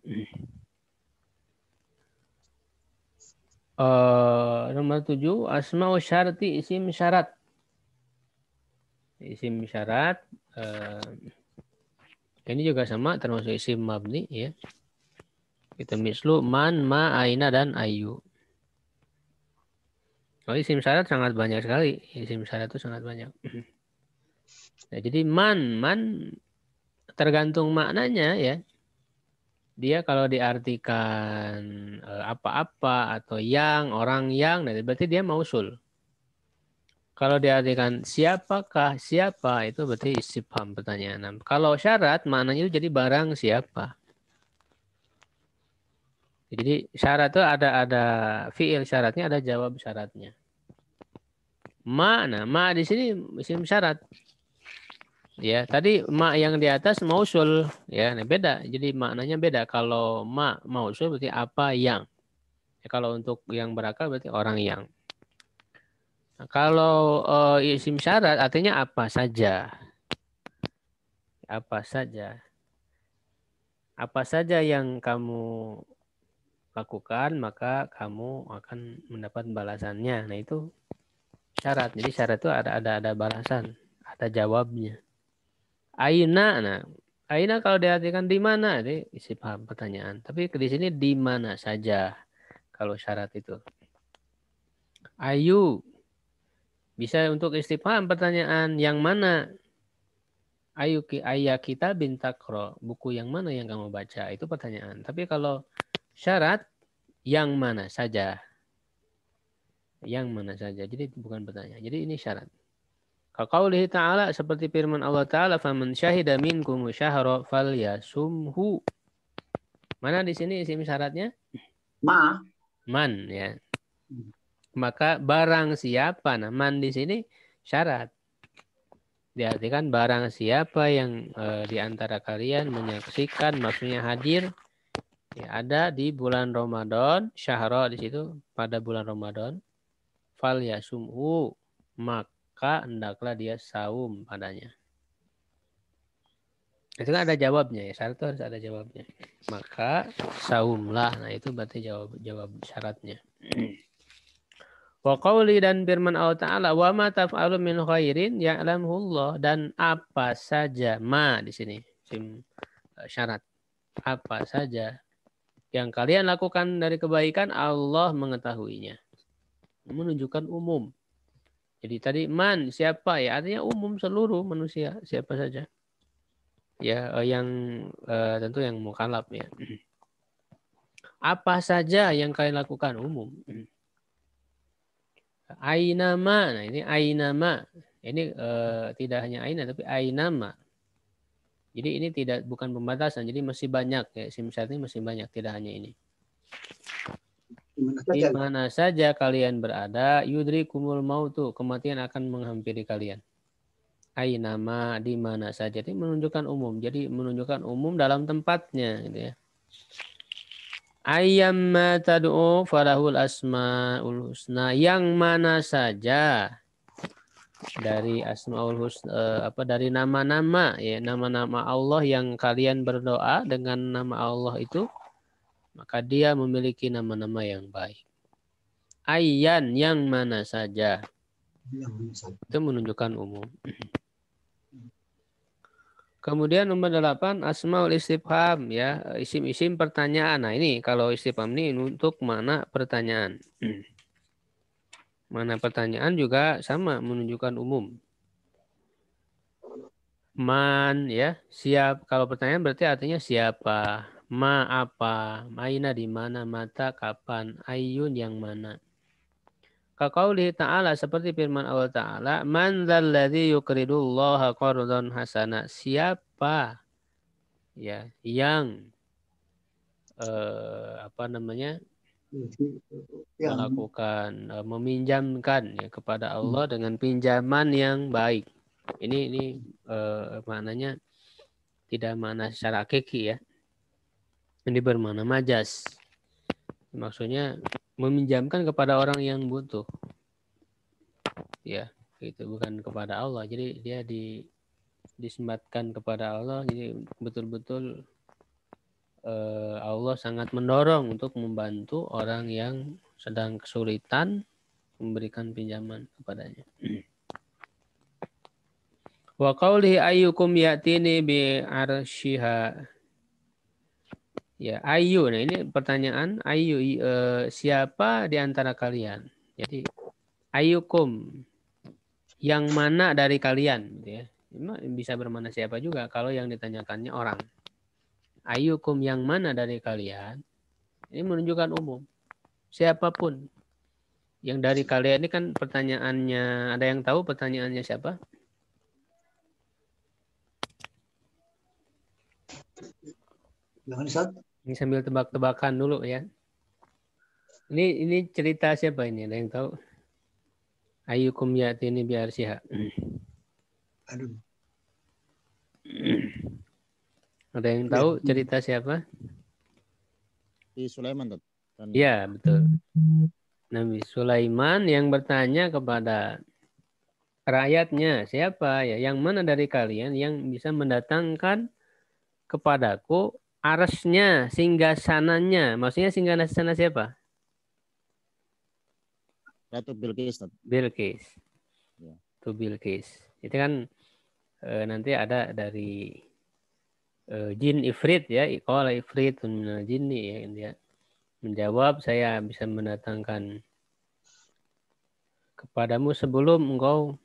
Nomor 7, asma'u syarti, isim syarat. Isim syarat ini juga sama termasuk isim mabni ya. Kita mislu man, ma, aina, dan ayu. Oh, isim syarat sangat banyak sekali. Isim syarat itu sangat banyak. Nah, jadi man tergantung maknanya ya. Dia kalau diartikan apa-apa atau yang, orang yang, berarti dia mausul. Kalau diartikan siapakah, siapa, itu berarti istifham, pertanyaan. Kalau syarat maknanya itu jadi barang siapa. Jadi syarat itu ada fiil syaratnya, ada jawab syaratnya. Ma di sini isim syarat. Ya, tadi ma yang di atas mausul, ya, beda. Jadi maknanya beda. Kalau ma mausul berarti apa yang. Ya, kalau untuk yang berakal berarti orang yang. Nah, kalau isim syarat artinya apa saja. Apa saja. Apa saja yang kamu lakukan, maka kamu akan mendapat balasannya. Nah, itu syarat. Jadi syarat itu ada balasan, ada jawabnya. Aina, aina kalau diartikan di mana, ini istifham, pertanyaan. Tapi di sini di mana saja kalau syarat itu. Ayu bisa untuk istifham, pertanyaan yang mana. Ayu ayya kita bintakro, buku yang mana yang kamu baca, itu pertanyaan. Tapi kalau syarat yang mana saja. Yang mana saja. Jadi bukan pertanyaan. Jadi ini syarat. Qaulihi ta'ala, seperti firman Allah Ta'ala, faman syahida minkum syahra falyasumhu. Mana di sini isim syaratnya? Man ya. Maka barang siapa, nah man di sini syarat. Diartikan barang siapa yang di antara kalian menyaksikan, maksudnya hadir, ya, ada di bulan Ramadan, syahra di situ pada bulan Ramadan, falyasumhu, maka hendaklah dia saum padanya. Itu kan ada jawabnya ya, syarat itu harus ada jawabnya. Maka saumlah, nah itu berarti jawab syaratnya. Wa qauli, dan firman Allah Ta'ala, wa ma taf'alu min khairin ya'lamuhullah, dan apa saja ma di sini syarat. Apa saja yang kalian lakukan dari kebaikan, Allah mengetahuinya. Menunjukkan umum. Jadi tadi man siapa ya, artinya umum, seluruh manusia, siapa saja. Ya, yang tentu yang mukallaf ya. Apa saja yang kalian lakukan umum. Ainama, nah ini ainama. Ini tidak hanya aina tapi ainama. Jadi ini bukan pembatasan, jadi masih banyak ya, isim syarat ini masih banyak, tidak hanya ini. Di mana saja kalian berada, yudrikumul mautu, kematian akan menghampiri kalian. Ainama, di mana saja, ini menunjukkan umum. Jadi menunjukkan umum dalam tempatnya gitu ya. Ayyamma tad'u falahul asmaul husna, yang mana saja dari asmaul husna, dari nama-nama ya, nama-nama Allah yang kalian berdoa dengan nama Allah itu, maka dia memiliki nama-nama yang baik. Ayyan, yang mana saja. Itu menunjukkan umum. Kemudian nomor 8, asmaul istifham, ya, isim-isim pertanyaan. Nah, ini kalau istifham ini untuk mana pertanyaan. Mana pertanyaan juga sama menunjukkan umum. Man, ya, siap. Kalau pertanyaan berarti artinya siapa. Ma apa, aina di mana, mata kapan, ayun yang mana. Kaqaulihi ta'ala, seperti firman Allah Ta'ala, man dzalladzi yuqridullaha qardan hasana. Siapa ya yang melakukan meminjamkan ya kepada Allah dengan pinjaman yang baik. Ini maknanya tidak makna secara hakiki ya. Ini bermakna majas. Maksudnya meminjamkan kepada orang yang butuh. Ya, itu bukan kepada Allah. Jadi dia disematkan kepada Allah. Jadi betul-betul Allah sangat mendorong untuk membantu orang yang sedang kesulitan, memberikan pinjaman kepadanya. Wa qaulihi ayyukum ya'tini bi arsyiha. Ya, ayu. Nah, ini pertanyaan ayu, siapa di antara kalian? Jadi ayyukum, yang mana dari kalian, gitu ya. Bisa bermana siapa juga kalau yang ditanyakannya orang. Ayyukum, yang mana dari kalian? Ini menunjukkan umum. Siapapun. Yang dari kalian ini kan pertanyaannya, ada yang tahu pertanyaannya siapa? Ini sambil tebak-tebakan dulu ya. Ini cerita siapa ini? Ada yang tahu? Ayyukum ya'tini bi arsyiha. Aduh. Ada yang tahu cerita siapa? Di Sulaiman. Iya, betul. Nabi Sulaiman yang bertanya kepada rakyatnya, siapa ya? Yang mana dari kalian yang bisa mendatangkan kepadaku arsnya, singgasananya. Maksudnya singgasana siapa? Ratu Bilqis. Bilqis. Ya. Itu Bilqis. Itu kan nanti ada dari jin ifrit ya. Qala ifritun minal jinni ya. Dia menjawab, saya bisa mendatangkan kepadamu sebelum engkau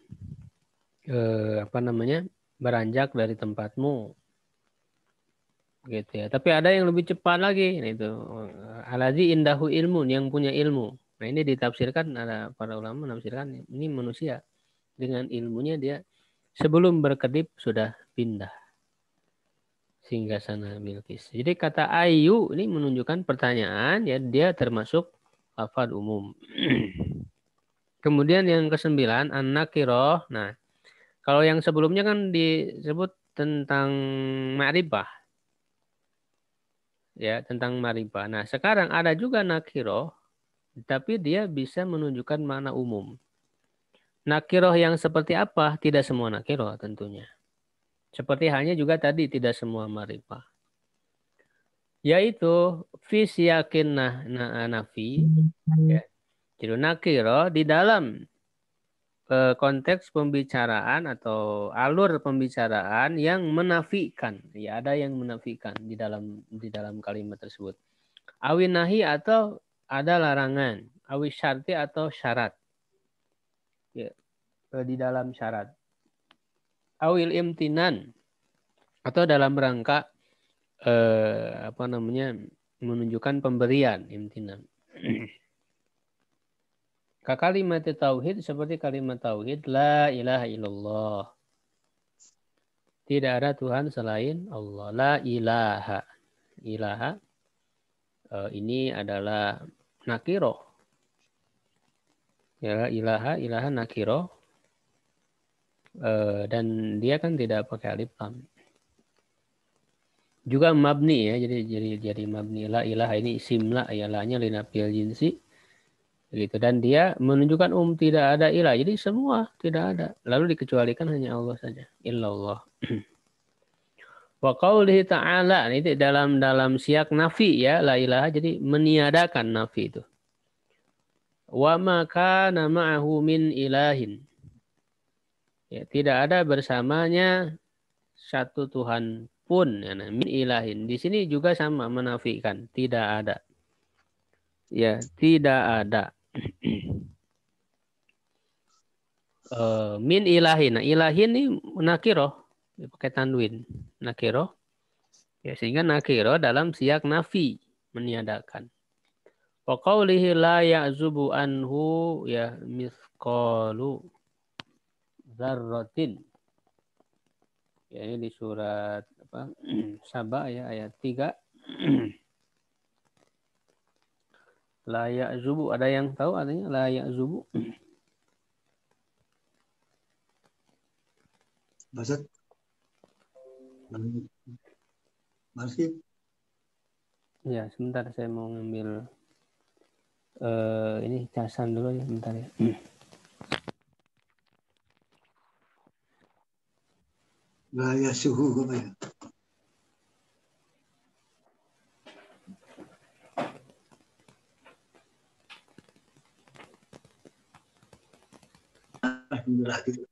beranjak dari tempatmu. Gitu ya. Tapi ada yang lebih cepat lagi, itu aladzi indahu ilmun, yang punya ilmu. Nah, ini ditafsirkan, ada para ulama menafsirkan ini manusia dengan ilmunya dia sebelum berkedip sudah pindah singgasana Bilqis. Jadi kata ayu ini menunjukkan pertanyaan ya, dia termasuk lafaz umum. Kemudian yang ke-9 an-nakirah. Nah, kalau yang sebelumnya kan disebut tentang ma'rifah. Ya, tentang ma'rifah. Nah, sekarang ada juga nakiroh, tapi dia bisa menunjukkan makna umum. Nakiroh yang seperti apa? Tidak semua nakiroh tentunya. Seperti halnya juga tadi tidak semua ma'rifah. Yaitu fi siyakin nafi. Ya. Jadi nakiroh di dalam konteks pembicaraan atau alur pembicaraan yang menafikan. Ya, ada yang menafikan di dalam kalimat tersebut. Awin nahi atau ada larangan. Awi syarti atau syarat. Ya, di dalam syarat. Awil imtinan atau dalam rangka menunjukkan pemberian, imtinan. Kalimat tauhid seperti kalimat tauhid la ilaha illallah. Tidak ada Tuhan selain Allah. La ilaha. Ilaha ini adalah nakiroh. Ya, ilaha nakiroh. Dan dia kan tidak pakai alif lam. Juga mabni ya, jadi mabni. La ilaha ini isim la, ya la-nya linafil jinsi. Gitu. Dan dia menunjukkan tidak ada ilah. Jadi semua tidak ada. Lalu dikecualikan hanya Allah saja. Illallah. Wa qaulihi ta'ala, ini dalam siyak nafi ya, la ilaha, jadi meniadakan nafi itu. Wa ma kana ma'ahu min ilahin. Ya, tidak ada bersamanya satu Tuhan pun, ya, min ilahin. Di sini juga sama menafikan, tidak ada. Ya, tidak ada. Min ilahin. Nah, ilahin ini nakiroh, pakai tanwin. Nakiroh. Ya, sehingga nakiroh dalam siyak nafi, meniadakan. Wa qawlihi la ya'zubu anhu ya mithqalu dzarratin. Ya, ini di surat apa? Saba ya ayat 3. La ya'zubu, ada yang tahu artinya la ya'zubu? Maksud masih Ya, sebentar saya mau ngambil ini casan dulu ya, bentar ya. gaya suhu apa ya? Alhamdulillah gitu.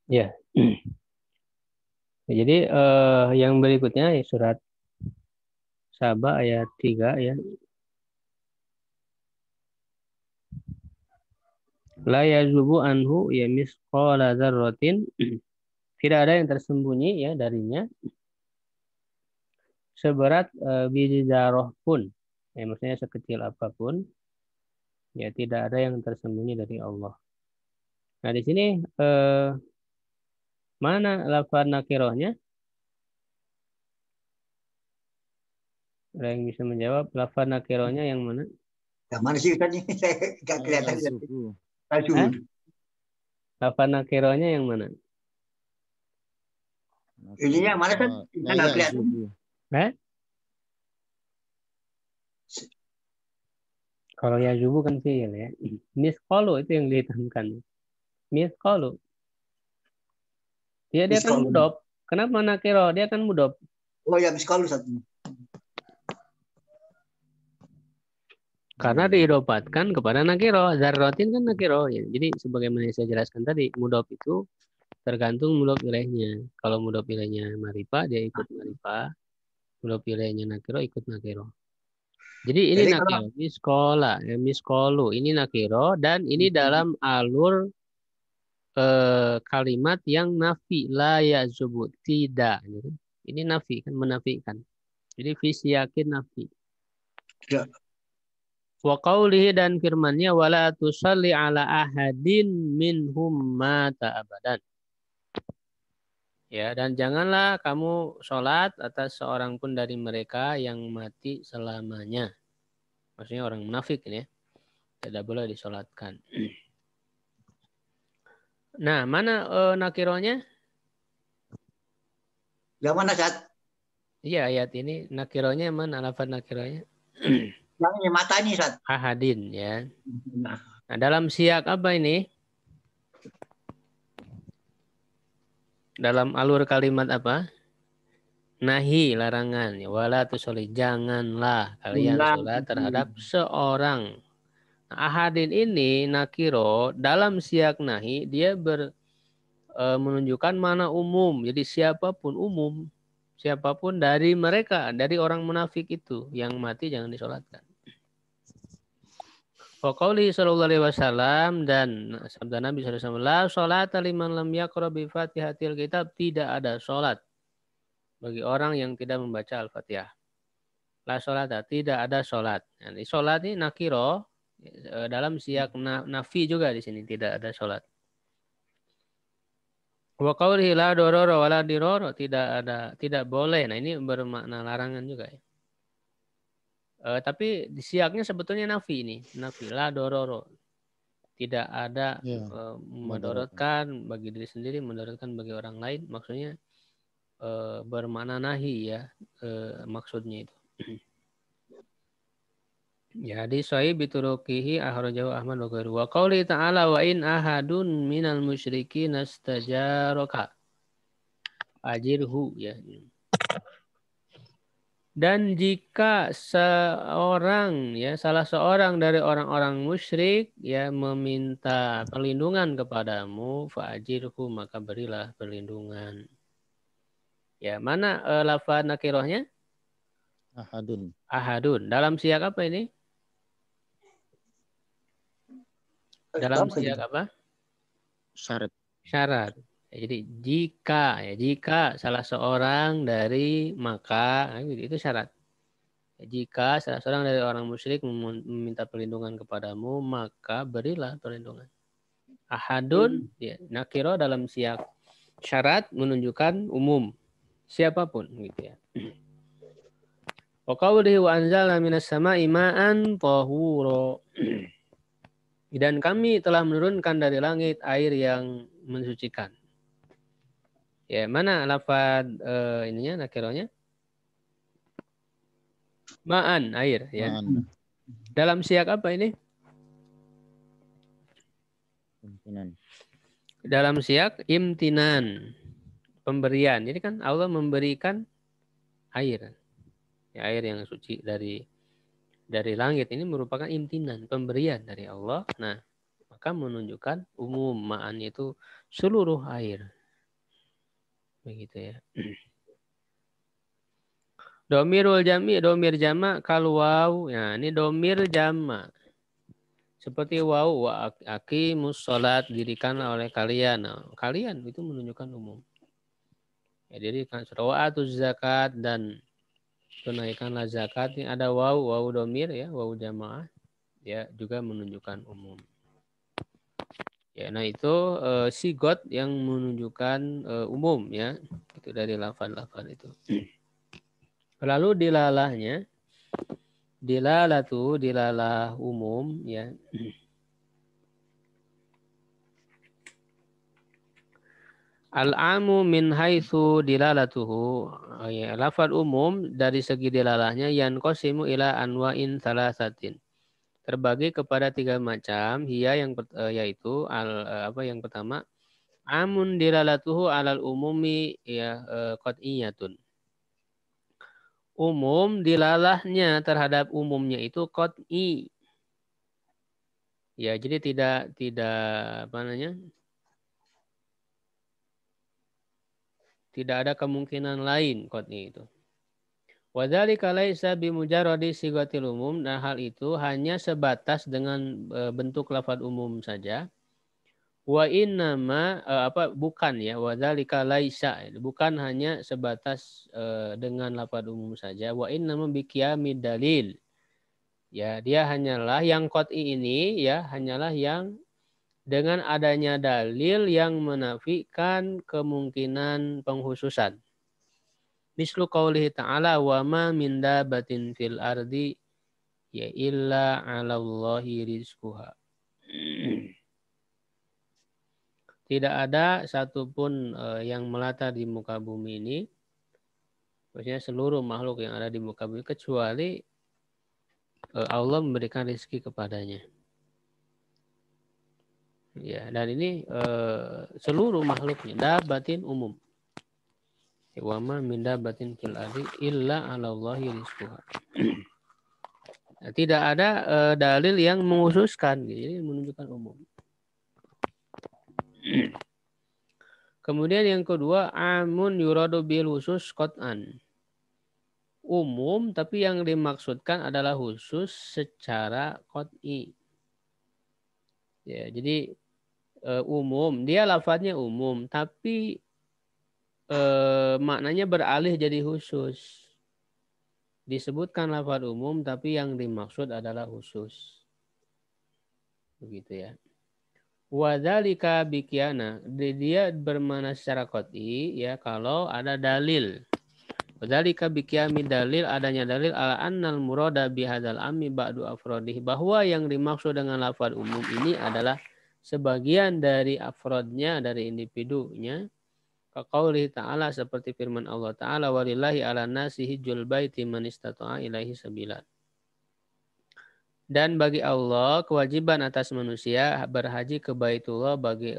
Ya. Jadi yang berikutnya ya, surat Saba ayat 3 ya. La yazubu anhu ya misqala dzarratin. Tidak ada yang tersembunyi ya darinya seberat biji zarah pun. Ya, maksudnya sekecil apapun. Ya, tidak ada yang tersembunyi dari Allah. Nah, di sini mana lafaz nakirohnya? Ada yang bisa menjawab lafaz nakirohnya yang mana? Yang mana sih tadi? Saya nggak kelihatan. Suhu. Suhu. Lafaz nakirohnya yang mana? Ini yang mana kan? Kita nggak kelihatan. Kalau ya zubu kan fi'il ya. Misqalu itu yang dihitamkan. Misqalu. Dia kan mudhof. Kenapa nakiro? Dia kan mudhof. Oh ya, misqalu satu. Karena diidopatkan kepada nakiro. Zarrotin kan nakiro. Ya. Jadi sebagaimana saya jelaskan tadi, mudhof itu tergantung mudhof ilaihnya. Kalau mudhof ilaihnya marifa, dia ikut marifa. Mudhof ilaihnya nakiro, ikut nakiro. Jadi ini nakiro. Miskola, ya, miskolu. Ini nakiro dan ini dalam alur kalimat yang nafi. La yazubut. Tidak. Ini nafi, kan menafikan. Jadi visi yakin nafi. Ya. Wa qawlihi dan firmannya wala tusalli ala ahadin minhum mata abadan. Ya, dan janganlah kamu sholat atas seorang pun dari mereka yang mati selamanya. Maksudnya orang munafik ini ya. Tidak boleh disolatkan. Nah, mana nakironya? Yang mana, Sat? Iya, ayat ini nakironya mana? Lafaz nakironya? Yang ini mata ini, Sat. Ahadin ya. Nah, dalam siyak apa ini? Dalam alur kalimat apa? Nahi, larangan. Wala tusolli, janganlah kalian sholat terhadap seorang. Nah, ahadin ini nakiro dalam siyak nahi dia menunjukkan mana umum. Jadi siapapun umum. Siapapun dari mereka, dari orang munafik itu yang mati jangan disolatkan. Wa qauli sallallahu alaihi wasallam dan sabda Nabi sallallahu alaihi wasallam, la sholata liman lam yaqra bi Fatihatil kitab, tidak ada salat bagi orang yang tidak membaca Al-Fatihah. La sholata, tidak ada salat. Nah, salat ini nakiro Dalam siyak nafi juga di sini tidak ada sholat. Wa qawlihi la dororo wala diroro, tidak boleh. Nah ini bermakna larangan juga ya. Tapi di siaknya sebetulnya nafi ini, nafi la dororo. Tidak ada memadaratkan bagi diri sendiri, memadaratkan bagi orang lain. Maksudnya bermakna nahi ya, maksudnya itu. Jadi sahih biturukihi akhrajahu Ahmad wa ghairuhu. Wa qauli ta'ala wa in ahadun minal musyrikin astajaraka ajirhu ya. Dan jika seorang ya salah seorang dari orang-orang musyrik ya meminta perlindungan kepadamu fa'ajirhu maka berilah perlindungan. Ya, mana lafaz nakirahnya? Ahadun. Ahadun. Dalam siyak apa ini? Dalam siyak apa? Syarat. Syarat. Ya, jadi jika salah seorang dari maka itu syarat. Jika salah seorang dari orang musyrik meminta perlindungan kepadamu maka berilah perlindungan. Ahadun ya, nakiro dalam siyak syarat menunjukkan umum siapapun gitu ya. Wa qawlihi wa anzalna minas sama'i ma'an tahura. Dan kami telah menurunkan dari langit air yang mensucikan. Ya, mana lafaz ininya nakirohnya? Ma'an, air ya. Ma'an. Dalam siyak apa ini? Imtinan. Dalam siyak imtinan. Pemberian. Jadi kan Allah memberikan air. Ya, air yang suci dari langit ini merupakan imtinan, pemberian dari Allah. Nah, maka menunjukkan umum ma'an itu seluruh air. Begitu ya. Domirul jami, domir jama kal waw. Nah, ini domir jama. Seperti waw wa aqimus sholat, dirikanlah oleh kalian. Nah, kalian itu menunjukkan umum. Ya, dirikan atuz zakat dan tunaikanlah zakat. Ini ada waw domir ya, waw jamaah. Ya, juga menunjukkan umum. Ya, nah itu sigot yang menunjukkan umum ya. Itu dari lafaz-lafaz itu. Lalu dilalahnya, dilalah umum ya. Al-amu min haitsu dilalatuhu, ya, lafaz umum dari segi dilalahnya yanqasimu ila anwa'in salasatin. Terbagi kepada 3 macam, yaitu yang pertama amun dilalatuhu alal umumi ya qat'iyatun. Umum dilalahnya terhadap umumnya itu qat'i. Ya, jadi tidak apa namanya? Tidak ada kemungkinan lain qat'i itu. Wa dzalika laisa bimujarradi sigatil umum. Nah, hal itu hanya sebatas dengan bentuk lafaz umum saja. Wa innama bukan ya, wa dzalika laisa, bukan hanya sebatas dengan lafaz umum saja. Wa innama biqiyamid dalil. Ya, dia hanyalah yang qat'i ini ya, hanyalah yang dengan adanya dalil yang menafikan kemungkinan penghususan. Mislu qaulihi ta'ala wa ma min dabatin fil ardi ya illa 'alallahi rizquha. Tidak ada satupun yang melata di muka bumi ini, maksudnya seluruh makhluk yang ada di muka bumi kecuali Allah memberikan rezeki kepadanya. Ya, dan ini seluruh makhluknya, dabatin umum. Wa ma min dabatin fil ardi illa 'alallahi rizquha. Nah, tidak ada dalil yang menghususkan, jadi menunjukkan umum. Kemudian yang kedua, amun yuradu bil khusus qat'an. Umum tapi yang dimaksudkan adalah khusus secara qat'i. Ya, jadi umum, dia lafadznya umum tapi maknanya beralih jadi khusus. Disebutkan lafaz umum tapi yang dimaksud adalah khusus. begitu ya. Wadzalika bikiana, dia bermana secara qat'i ya kalau ada dalil. Wadzalika biqiyami dalil, adanya dalil ala annal murada bihadzal ammi ba'du afrodih, bahwa yang dimaksud dengan lafaz umum ini adalah sebagian dari afrodnya, dari individunya. Kaqaulihi ta'ala, seperti firman Allah Ta'ala, walillahi ala nasi hijjul baiti man istata'a ilaihi sabila. Dan bagi Allah kewajiban atas manusia berhaji ke Baitullah bagi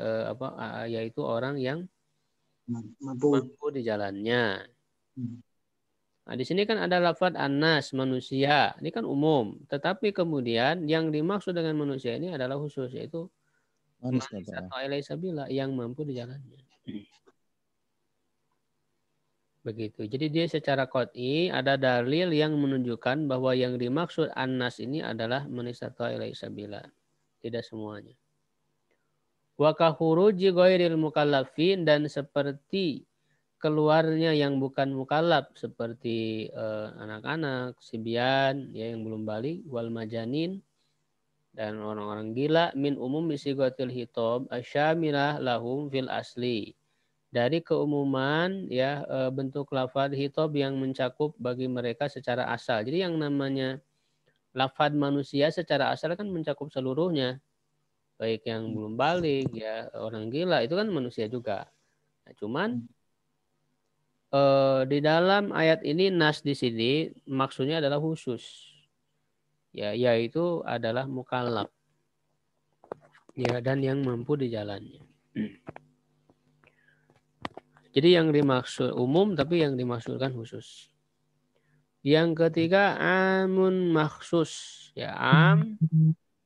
yaitu orang yang mampu di jalannya. Nah, di sini kan ada lafaz anas, manusia. Ini kan umum. Tetapi kemudian yang dimaksud dengan manusia ini adalah khusus, yaitu manis atau ilai sabila, yang mampu di jalannya. Begitu. Jadi dia secara qat'i ada dalil yang menunjukkan bahwa yang dimaksud anas ini adalah manis atau ilai sabila. Tidak semuanya. Wa kahuruji ghairil mukallafin, dan seperti keluarnya yang bukan mukallaf, seperti anak-anak, sibyan ya yang belum balik, wal majanin, dan orang-orang gila, min umum bisigatil hitab asyamilah lahum fil asli, dari keumuman ya bentuk lafaz hitab yang mencakup bagi mereka secara asal. Jadi yang namanya lafaz manusia secara asal kan mencakup seluruhnya, baik yang belum balik ya, orang gila itu kan manusia juga. Nah, cuman di dalam ayat ini nas di sini maksudnya adalah khusus, ya, yaitu adalah mukallaf ya, dan yang mampu di jalannya. Jadi yang dimaksud umum, tapi yang dimaksudkan khusus. Yang ketiga amun maksus, ya, am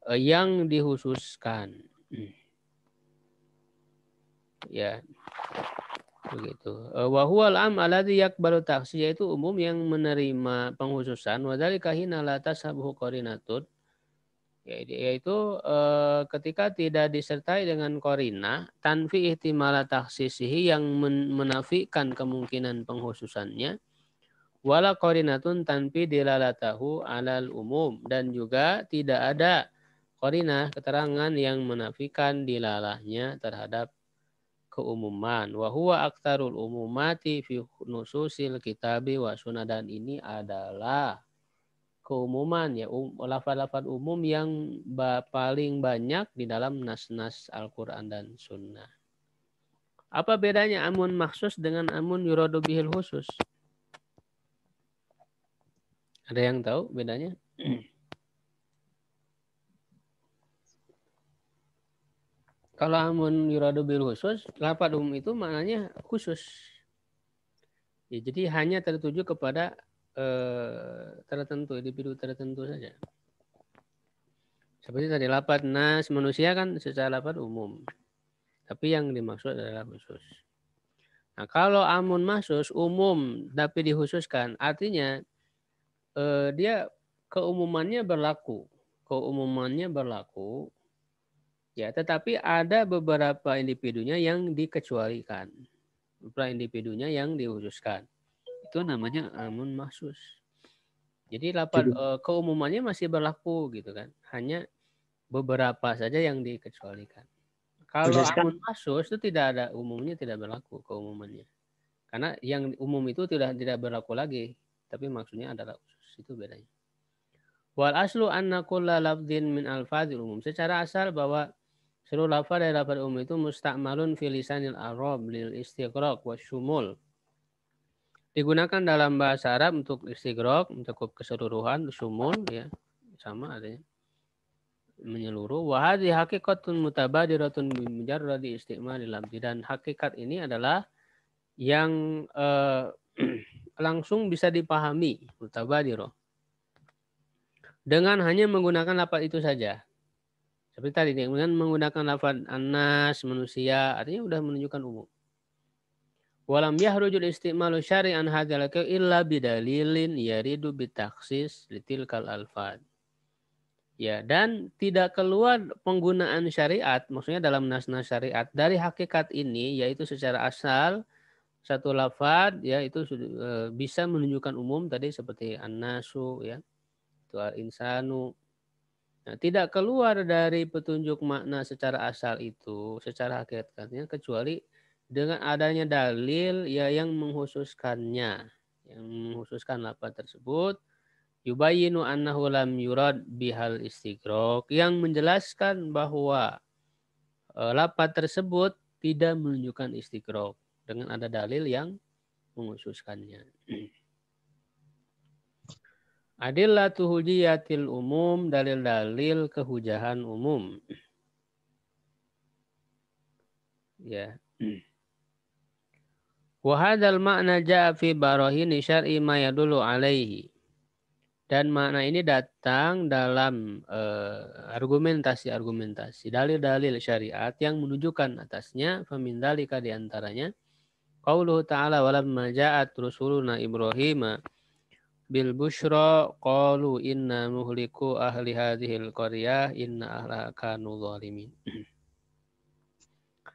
yang dikhususkan. Ya. Begitu. Wa huwal am alladzi yaqbalu takhsis, yaitu umum yang menerima penghususan. Wa dzalika hina la tashabuhu qarinatun, yaitu ketika tidak disertai dengan qarinah tanfi ihtimala takhsisihi, yang menafikan kemungkinan penghususannya. Wala qarinatun tanfi dilalatahu alal umum, dan juga tidak ada qarinah, keterangan yang menafikan dilalahnya terhadap keumuman. Wa huwa aktsarul umumati fi nususil kitabi wa sunnah, dan ini adalah keumuman ya, lafaz-lafaz umum yang paling banyak di dalam nas-nas Al-Qur'an dan sunnah. Apa bedanya amun maksus dengan amun yuradu bihil khusus? Ada yang tahu bedanya? Kalau amun yuradu bil khusus, lafaz umum itu maknanya khusus. Ya, jadi hanya tertuju kepada tertentu, individu tertentu saja. Seperti tadi lafaz nas, manusia kan secara lafaz umum, tapi yang dimaksud adalah khusus. Nah, kalau amun maksus umum tapi dikhususkan, artinya dia keumumannya berlaku, ya, tetapi ada beberapa individunya yang dikecualikan, beberapa individunya yang dikhususkan. Itu namanya amun maksus. Jadi lafaz keumumannya masih berlaku gitu kan, hanya beberapa saja yang dikecualikan. Kalau amun maksus itu tidak ada umumnya, tidak berlaku keumumannya, karena yang umum itu tidak berlaku lagi, tapi maksudnya adalah khusus. Itu bedanya. Wal aslu anna kulla lafdhin min alfadzil umum, secara asal bahwa seluruh lafaz dari lafaz umum itu musta'malun fi lisanil Arab lil istighraq wa syumul, digunakan dalam bahasa Arab untuk istighraq, mencakup keseluruhan, syumul ya sama adanya, menyeluruh. Wa hadhi haqiqatun mutabadiratun bi mujarradi isti'malil lafzi, dan hakikat ini adalah yang langsung bisa dipahami, mutabadirah, dengan hanya menggunakan lafaz itu saja. Seperti tadi dengan menggunakan lafaz anas, manusia, artinya sudah menunjukkan umum. Walam yahrujul istimalu syari'an hadzal illa bidalilin yaridu bitakhsis litilkal alfad. Ya, dan tidak keluar penggunaan syariat, maksudnya dalam nas-nas syariat dari hakikat ini, yaitu secara asal satu lafaz ya itu bisa menunjukkan umum tadi, seperti an-nasu ya, itu al-insanu, Nah, tidak keluar dari petunjuk makna secara asal itu, secara hakikatnya, kecuali dengan adanya dalil ya yang menghususkannya, yang menghususkan lafaz tersebut, yubayyinu annahu lam yurad bihal istighraq, yang menjelaskan bahwa lafaz tersebut tidak menunjukkan istighraq dengan ada dalil yang menghususkannya. Adillatu hujiyatil umum, dalil-dalil kehujahan umum. Ya. Wa hadzal ma'na jaa fi barahini syar'i ma yadullu alaihi. Dan makna ini datang dalam argumentasi-argumentasi, dalil-dalil syariat yang menunjukkan atasnya. Famin dzalika di antaranya qauluhu ta'ala walamma ja'at rusuluna Ibrahim bil busyra qalu inna muhliku ahli hadhil qaryah inna ahlaha kanu zalimin.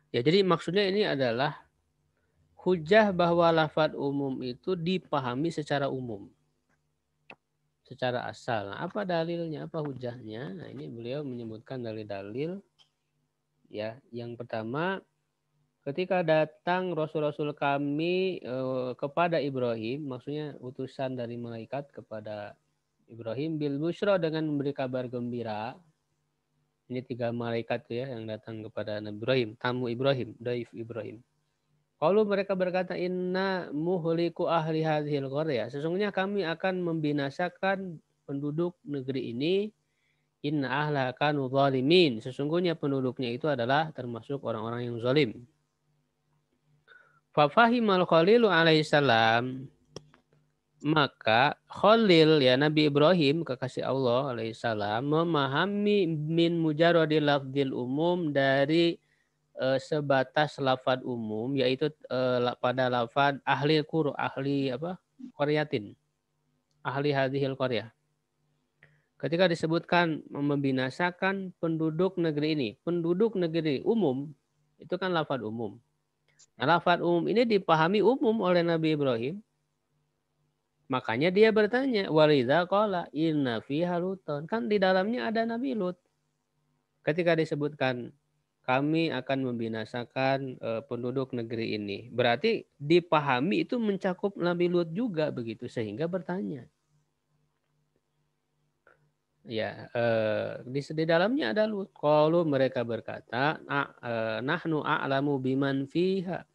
Ya, jadi maksudnya ini adalah hujah bahwa lafaz umum itu dipahami secara umum, secara asal. Nah, apa dalilnya, apa hujahnya? Nah, ini beliau menyebutkan dalil-dalil. Ya, yang pertama, ketika datang rasul-rasul kami kepada Ibrahim, maksudnya utusan dari malaikat kepada Ibrahim bil busyra, dengan memberi kabar gembira. Ini 3 malaikat ya yang datang kepada Nabi Ibrahim, tamu Ibrahim, daif Ibrahim. Kalau mereka berkata inna muhliku ahli hadhil qaryah, sesungguhnya kami akan membinasakan penduduk negeri ini. Inna ahlaha kanu zalimin, sesungguhnya penduduknya itu adalah termasuk orang-orang yang zalim. Fa fahimal Khalilu alaihissalam, maka Khalil ya Nabi Ibrahim kekasih Allah alaihissalam memahami min mujarradil lafdzil umum, dari sebatas lafad umum, yaitu pada lafad ahli qur, ahli apa? Qaryatin. Ahli hadhil qaryah. Ketika disebutkan membinasakan penduduk negeri ini, penduduk negeri umum, itu kan lafad umum. Nah, lafad umum ini dipahami umum oleh Nabi Ibrahim. Makanya dia bertanya, walidza qala inna fiha Luton. Kan di dalamnya ada Nabi Lut. Ketika disebutkan kami akan membinasakan penduduk negeri ini, berarti dipahami itu mencakup Nabi Lut juga begitu, sehingga bertanya. Ya, di dalamnya ada Lut. Qalu, mereka berkata, nahnu a'lamu biman fiha.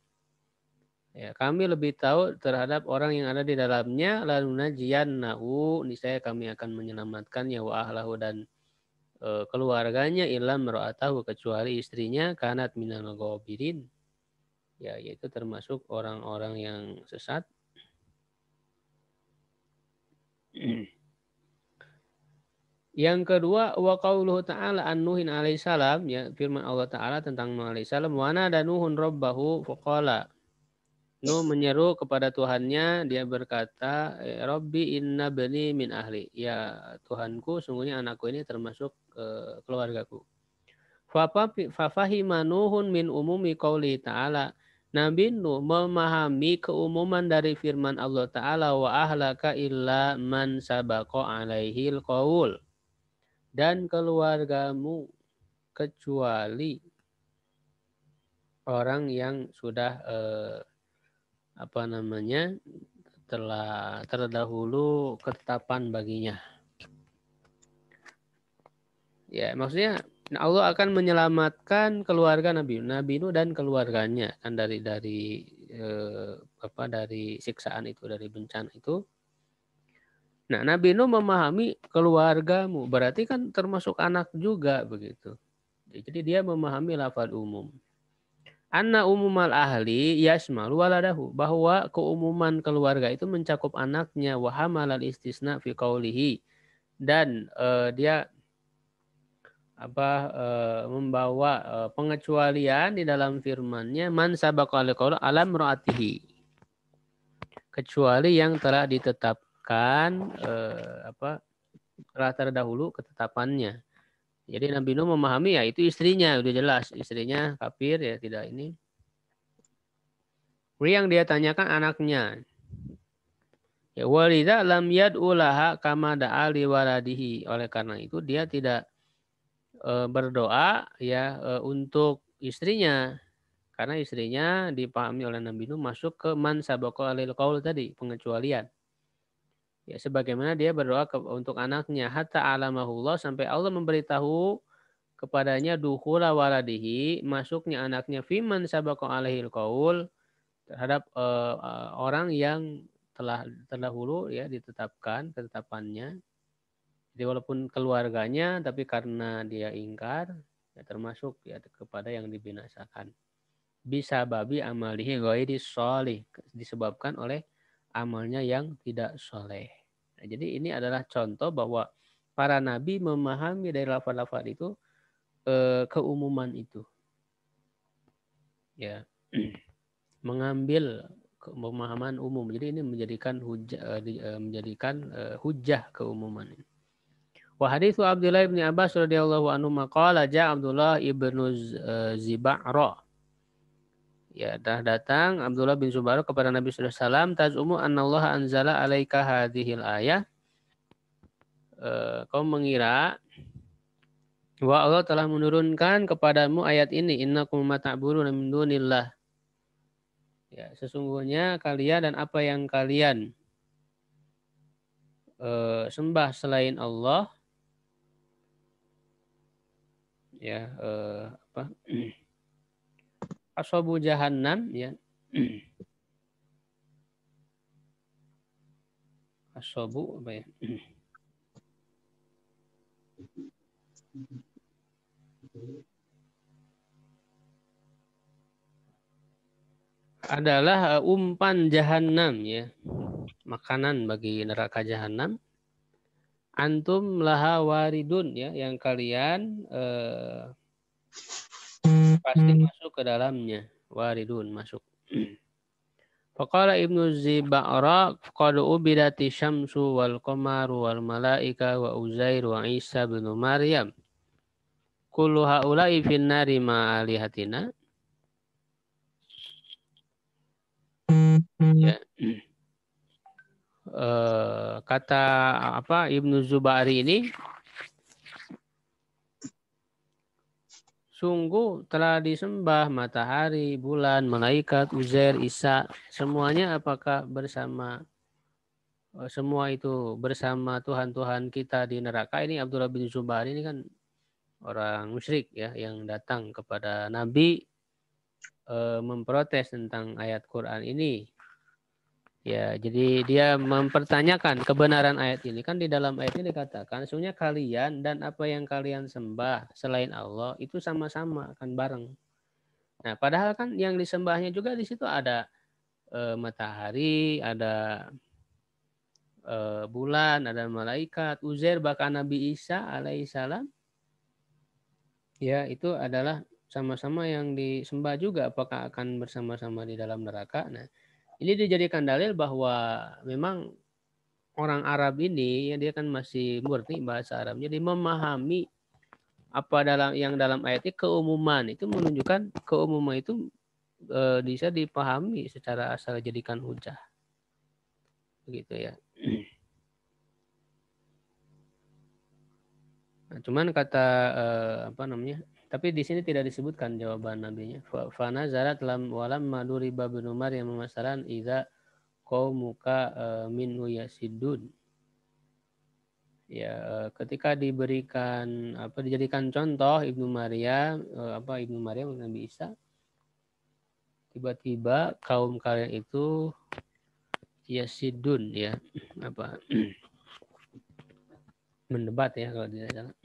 Ya, kami lebih tahu terhadap orang yang ada di dalamnya. Lalu najiyannahu, niscaya kami akan menyelamatkannya, wa ahlahu, dan keluarganya, ilam ra'atahu, kecuali istrinya, kanat minal ghabirin, ya, yaitu termasuk orang-orang yang sesat. Yang kedua, wa qauluhu ta'ala an Nuhin alaihissalam, ya, firman Allah Ta'ala tentang Nuh alaihissalam, wa nada Nuhun rabbahu faqala, Nuh menyeru kepada Tuhannya, dia berkata, Rabbi inna bani min ahli. Ya Tuhanku, sungguhnya anakku ini termasuk keluargaku. Fafahima Nuhun min umumi qauli ta'ala. Nabi Nuh memahami keumuman dari firman Allah Ta'ala, wa ahlaka illa man sabaqa alaihil qaul. Dan keluargamu kecuali orang yang sudah telah terdahulu ketetapan baginya. Ya, maksudnya Allah akan menyelamatkan keluarga Nabi Nuh dan keluarganya kan dari siksaan itu, dari bencana itu. Nah, Nabi Nuh memahami keluargamu, berarti kan termasuk anak juga begitu. Jadi dia memahami lafaz umum. Anna umumal ahli yasmal waladahu, bahwa keumuman keluarga itu mencakup anaknya, wa hamalal istisna fi qaulihi, dan dia membawa pengecualian di dalam firman-Nya, man sabaqa alqaul alam raatihi, kecuali yang telah ditetapkan telah terdahulu ketetapannya. Jadi Nabi Nuh memahami, ya itu istrinya, udah jelas istrinya kafir, ya tidak ini. Yang dia tanyakan anaknya. Ya walidza lam yad'u laha kama da'a li waladihi, oleh karena itu dia tidak berdoa ya untuk istrinya, karena istrinya dipahami oleh Nabi Nuh masuk ke man sabaqa alil qaul tadi, pengecualian. Ya sebagaimana dia berdoa untuk anaknya hatta alamahullah, sampai Allah memberitahu kepadanya dukhula waladihi, masuknya anaknya fiman sabaqa alaihil qaul, terhadap orang yang telah terdahulu ya ditetapkan ketetapannya. Jadi walaupun keluarganya, tapi karena dia ingkar, ya termasuk ya kepada yang dibinasakan. Bisa babi amalihi ghairi sholih, disebabkan oleh amalnya yang tidak soleh. Nah, jadi ini adalah contoh bahwa para nabi memahami dari lafaz-lafaz itu keumuman itu. Ya. Mengambil pemahaman umum. Jadi ini menjadikan hujah keumuman. Wa haditsu Abdullah bin Abbas radhiyallahu anhu maqala ja'a Abdullah ibnu Ziba'ra. Ya, dah datang Abdullah bin Zubair kepada Nabi sallallahu alaihi wasallam, tazumu annallaha anzala alaika hadhil ayah. Kau mengira bahwa Allah telah menurunkan kepadamu ayat ini, innakum mata'buruna min dunillah. Ya, sesungguhnya kalian dan apa yang kalian sembah selain Allah, ya apa? Ashabu jahannam, ya. Ashabu apa ya? Adalah umpan jahanam, ya. Makanan bagi neraka jahanam. Antum laha waridun, ya, yang kalian pasti masuk ke dalamnya. Waridun, masuk. Faqala Ibnu Ziba'ra qad ubidati syamsu wal qamaru wal malaika wa Uzair wa Isa bin Maryam. Kullu haula'i fin nari ma alihatina. Ya. Kata apa Ibnu Zubari ini, sungguh telah disembah matahari, bulan, malaikat, Uzair, Isa, semuanya apakah bersama semua itu bersama Tuhan-Tuhan kita di neraka. Ini Abdullah bin Zubair ini kan orang musyrik ya, yang datang kepada Nabi memprotes tentang ayat Quran ini. Ya, jadi dia mempertanyakan kebenaran ayat ini. Kan di dalam ayat ini dikatakan, sesungguhnya kalian dan apa yang kalian sembah selain Allah itu sama-sama, akan bareng. Nah, padahal kan yang disembahnya juga di situ ada matahari, ada bulan, ada malaikat, Uzair, bahkan Nabi Isa alaihissalam. Ya, itu adalah sama-sama yang disembah juga. Apakah akan bersama-sama di dalam neraka? Nah, ini dijadikan dalil bahwa memang orang Arab ini ya dia kan masih ngerti bahasa Arab. Jadi memahami apa dalam ayat ini keumuman itu menunjukkan keumuman itu bisa dipahami secara asal jadikan hujah. Begitu ya. Nah, cuman kata apa namanya? Tapi di sini tidak disebutkan jawaban nabinya. Fana zarat lam walam maduri babun Umar yang memasaran idza qaumuka minhu yasidun. Ya, ketika dijadikan contoh Ibnu Maryam Nabi Isa, tiba-tiba kaum kalian itu yasidun ya, apa mendebat ya kalau tidak salah.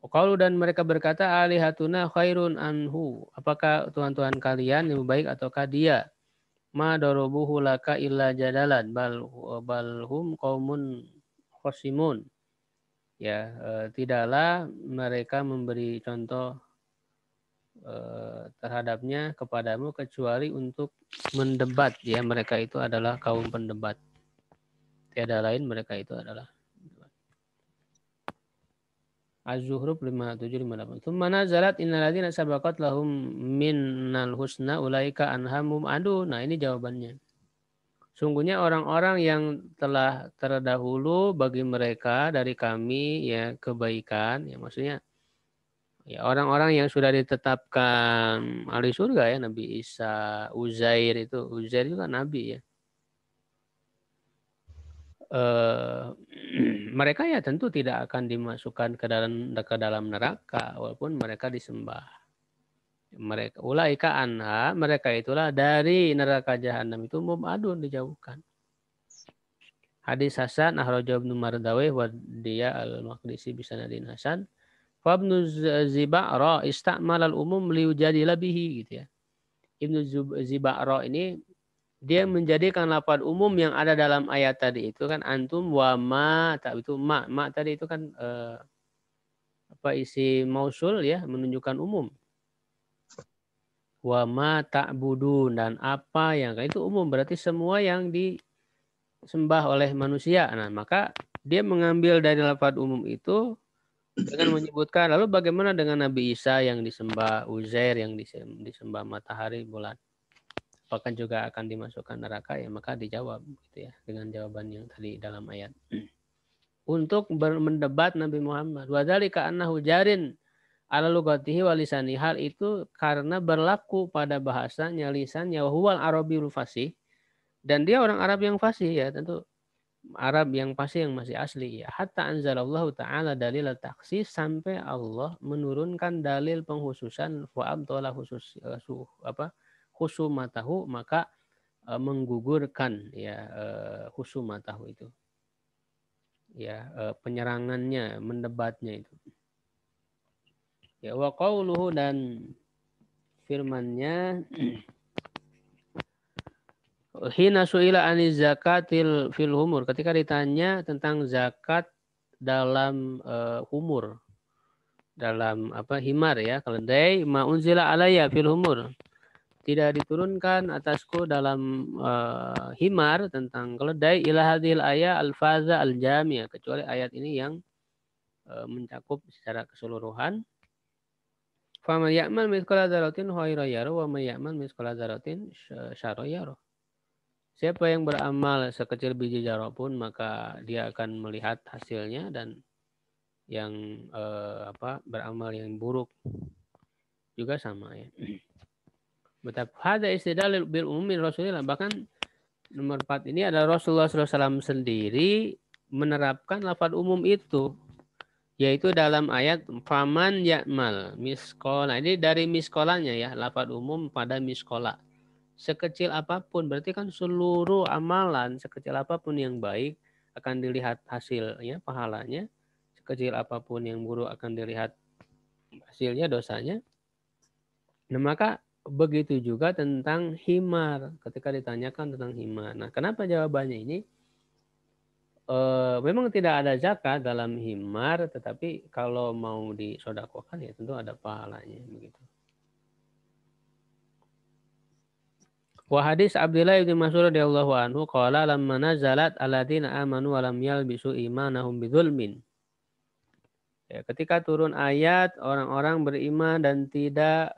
Qalu, dan mereka berkata alihatuna khairun anhu, apakah tuhan-tuhan kalian yang baik ataukah dia? Ma darabuhu laka illa jadalan bal hum qaumun khosimun. Ya, tidaklah mereka memberi contoh terhadapnya kepadamu kecuali untuk mendebat. Ya, mereka itu adalah kaum pendebat. Tiada lain, mereka itu adalah Az-Zuhruf 5758. Tsumma nazalat innal ladzina sabaqat lahum minnal husna ulaika anhamum adu. Nah, ini jawabannya. Sungguhnya orang-orang yang telah terdahulu bagi mereka dari kami ya kebaikan, ya maksudnya Ya, orang-orang yang sudah ditetapkan ahli surga ya, Nabi Isa, Uzair itu kan nabi ya. Mereka ya tentu tidak akan dimasukkan ke dalam neraka walaupun mereka disembah. Mereka ulaika anha, mereka itulah dari neraka jahanam itu mubadun, dijauhkan. Hadis Hasan akhrajahu Ibnu Mardawih wa dia al-Maqdisi bisanadin hasan. Fa Ibnu Ziba'ra istamal al-umum liujadila bihi gitu ya. Ibnu Ziba'ra ini dia menjadikan lafaz umum yang ada dalam ayat tadi itu kan antum wa ma itu ma tadi itu kan isi mausul ya, menunjukkan umum. Wa ma ta'budun, dan apa yang itu umum, berarti semua yang disembah oleh manusia. Nah, maka dia mengambil dari lafaz umum itu dengan menyebutkan lalu bagaimana dengan Nabi Isa yang disembah, Uzair yang disembah matahari, bulan, apakah juga akan dimasukkan neraka? Ya maka dijawab gitu ya dengan jawaban yang tadi dalam ayat. Untuk mendebat Nabi Muhammad, wa dzalika annahu jarin ala lugatihi wa lisani, hal itu karena berlaku pada bahasanya, lisannya, wa huwal arabiyul fasih, dan dia orang Arab yang fasih ya, tentu Arab yang fasih, yang masih asli ya. Hatta anzalallahu ta'ala dalil taksis, sampai Allah menurunkan dalil penghususan, wa abtala khusumatahu, maka menggugurkan ya khusumatahu itu ya, penyerangannya, mendebatnya itu. Ya, wa qauluhu, dan firman-Nya hina su'ila aniz zakatil fil humur, ketika ditanya tentang zakat dalam humur, dalam himar ya, keledai, ma unzila alayya fil humur, tidak diturunkan atasku dalam himar, tentang keledai, ila hadhil ayat al-faza al-jamiyah, kecuali ayat ini yang mencakup secara keseluruhan. Faman ya'mal mithqala dzarratin khairan yarah wa may ya'mal mithqala dzarratin syarran yarah. Siapa yang beramal sekecil biji zarah pun maka dia akan melihat hasilnya, dan yang beramal yang buruk juga sama ya. Betapa hada istidlal bil ummi Rasulullah, bahkan nomor 4 ini adalah Rasulullah SAW sendiri menerapkan lafaz umum itu, yaitu dalam ayat faman ya'mal miskola. Ini dari miskolanya ya, lafaz umum pada miskola. Sekecil apapun, berarti kan seluruh amalan sekecil apapun yang baik akan dilihat hasilnya, pahalanya. Sekecil apapun yang buruk akan dilihat hasilnya, dosanya. Nah, maka begitu juga tentang himar, ketika ditanyakan tentang himar. Nah, kenapa jawabannya ini? Memang tidak ada zakat dalam himar, tetapi kalau mau disodakokan ya tentu ada pahalanya begitu. Wa hadis Abdullah bin Mas'ud radhiyallahu anhu qala lamma nazalat alladziina aamanu wa lam yalbisu iimanahum bidzulmin. Ya, ketika turun ayat orang-orang beriman dan tidak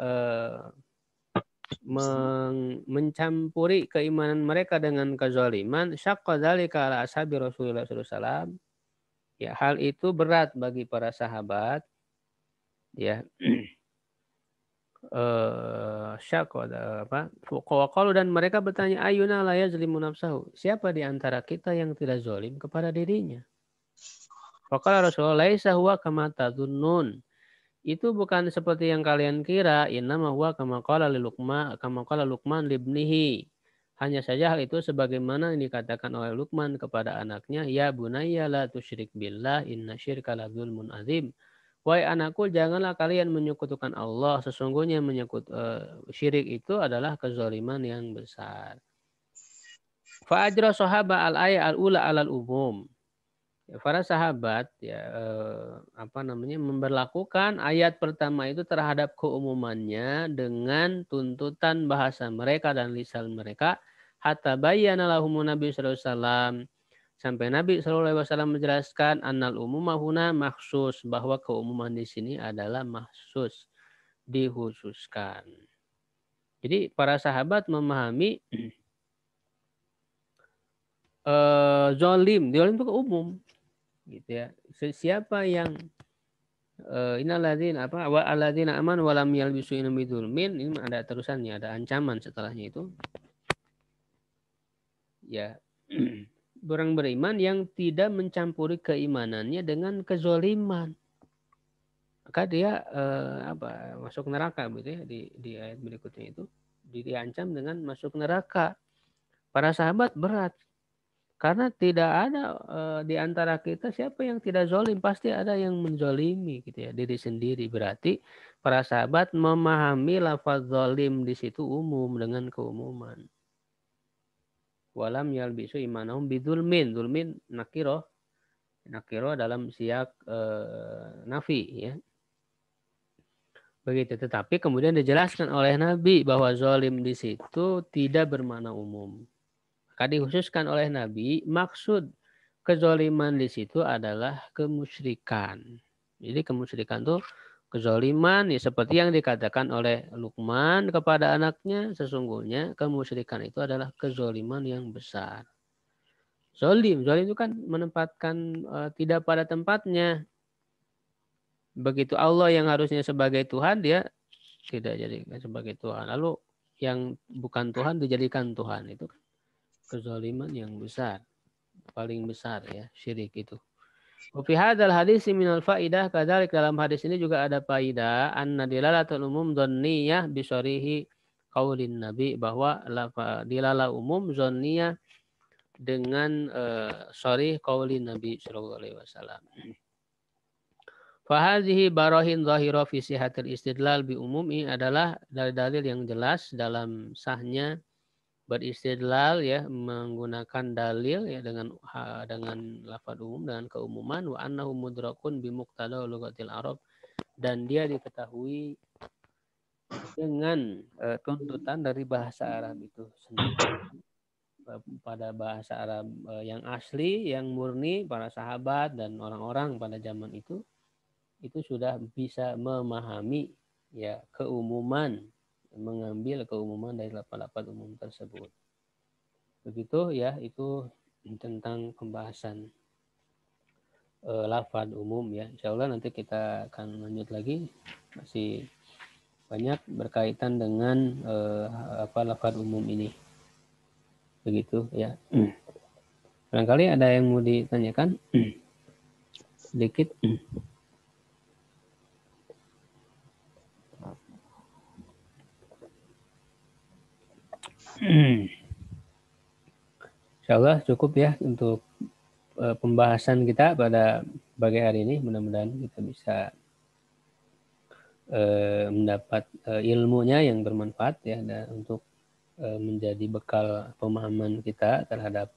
mencampuri keimanan mereka dengan kezaliman, syaqqa dzalika ala ashabi Rasulullah sallallahu alaihi wasallam. Ya, hal itu berat bagi para sahabat. Ya. Waqalu, dan mereka bertanya, ayuna la yazlimu nafsahu, siapa di antara kita yang tidak zalim kepada dirinya? Faqala Rasulullah, laisa huwa kama tadhunnun, itu bukan seperti yang kalian kira, innama huwa kama qala Luqman libnihi, hanya saja hal itu sebagaimana yang dikatakan oleh Luqman kepada anaknya, ya bunayya la tusyrik billah inna syirka la dzulmun azim. Wahai anakku, janganlah kalian menyekutukan Allah. Sesungguhnya syirik itu adalah kezaliman yang besar. Fa'ajra sahaba al-ayat al-ula alal umum. Ya, para sahabat memberlakukan ayat pertama itu terhadap keumumannya dengan tuntutan bahasa mereka dan lisan mereka. Hatta bayyana lahumun Nabi sallallahu alaihi wasallam, sampai Nabi SAW menjelaskan annal umumah huna maksus, bahwa keumuman di sini adalah maksus, dikhususkan. Jadi para sahabat memahami zolim itu umum, gitu ya. Siapa yang Innalladzina apa wa alladzina amanu wa lam yalbisu iman bidzulmin, ini ada terusannya, ada ancaman setelahnya itu. Ya. Orang beriman yang tidak mencampuri keimanannya dengan kezoliman. Maka dia masuk neraka gitu ya, di ayat berikutnya itu diancam dengan masuk neraka. Para sahabat berat. Karena tidak ada di antara kita siapa yang tidak zolim. Pasti ada yang menzolimi gitu ya, diri sendiri. Berarti para sahabat memahami lafaz zolim di situ umum dengan keumuman. Walam yalbisu imanahum bidzulmin. Zulmin nakiro dalam siyak nafi ya. Begitu. Tetapi kemudian dijelaskan oleh Nabi bahwa zolim di situ tidak bermakna umum. Maka dikhususkan oleh Nabi, maksud kezoliman di situ adalah kemusyrikan. Jadi kemusyrikan itu kezoliman ya, seperti yang dikatakan oleh Luqman kepada anaknya, sesungguhnya kemusyrikan itu adalah kezoliman yang besar. Zolim itu kan menempatkan tidak pada tempatnya. Begitu Allah yang harusnya sebagai Tuhan, dia tidak jadikan sebagai Tuhan. Lalu yang bukan Tuhan dijadikan Tuhan, itu kan kezaliman yang besar, paling besar ya, syirik itu. Fi hadzal hadis minal faidah, kadzalik dalam hadis ini juga ada faidah anna dilalatul umum dhanniyah bi syarihi qaulin nabi, bahwa dilalah umum dhanniyah dengan sharih qaulin nabi sallallahu alaihi wasallam. Fa hadhihi barahin zahira fi sihatil istidlal bi umumi, adalah dalil-dalil yang jelas dalam sahnya beristidlal ya, menggunakan dalil ya dengan lafaz umum, dengan keumuman. Wa annahu mudrakun bi muqtada lughatil arab, dan dia diketahui dengan tuntutan dari bahasa Arab itu sendiri. Pada bahasa Arab yang asli, yang murni, para sahabat dan orang-orang pada zaman itu sudah bisa memahami ya keumuman, mengambil keumuman dari lafaz umum tersebut. Begitu ya, itu tentang pembahasan lafaz umum ya. Insyaallah nanti kita akan lanjut lagi, masih banyak berkaitan dengan lafaz umum ini. Begitu ya. Barangkali ada yang mau ditanyakan sedikit. Insyaallah cukup ya untuk pembahasan kita pada pagi hari ini. Mudah-mudahan kita bisa mendapat ilmunya yang bermanfaat ya, dan untuk menjadi bekal pemahaman kita terhadap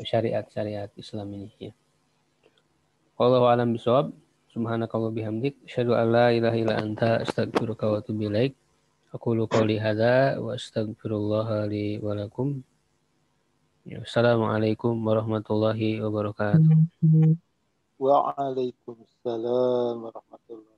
syariat-syariat Islam ini ya. Wallahu a'lam bishawab. Subhanakallah bihamdik, asyhadu an la ilaha illa anta, astaghfiruka wa atubu ilaik. Aqulu qawli hadza wa astaghfirullah li wa lakum. Assalamualaikum warahmatullahi wabarakatuh. Waalaikumsalam warahmatullahi wabarakatuh.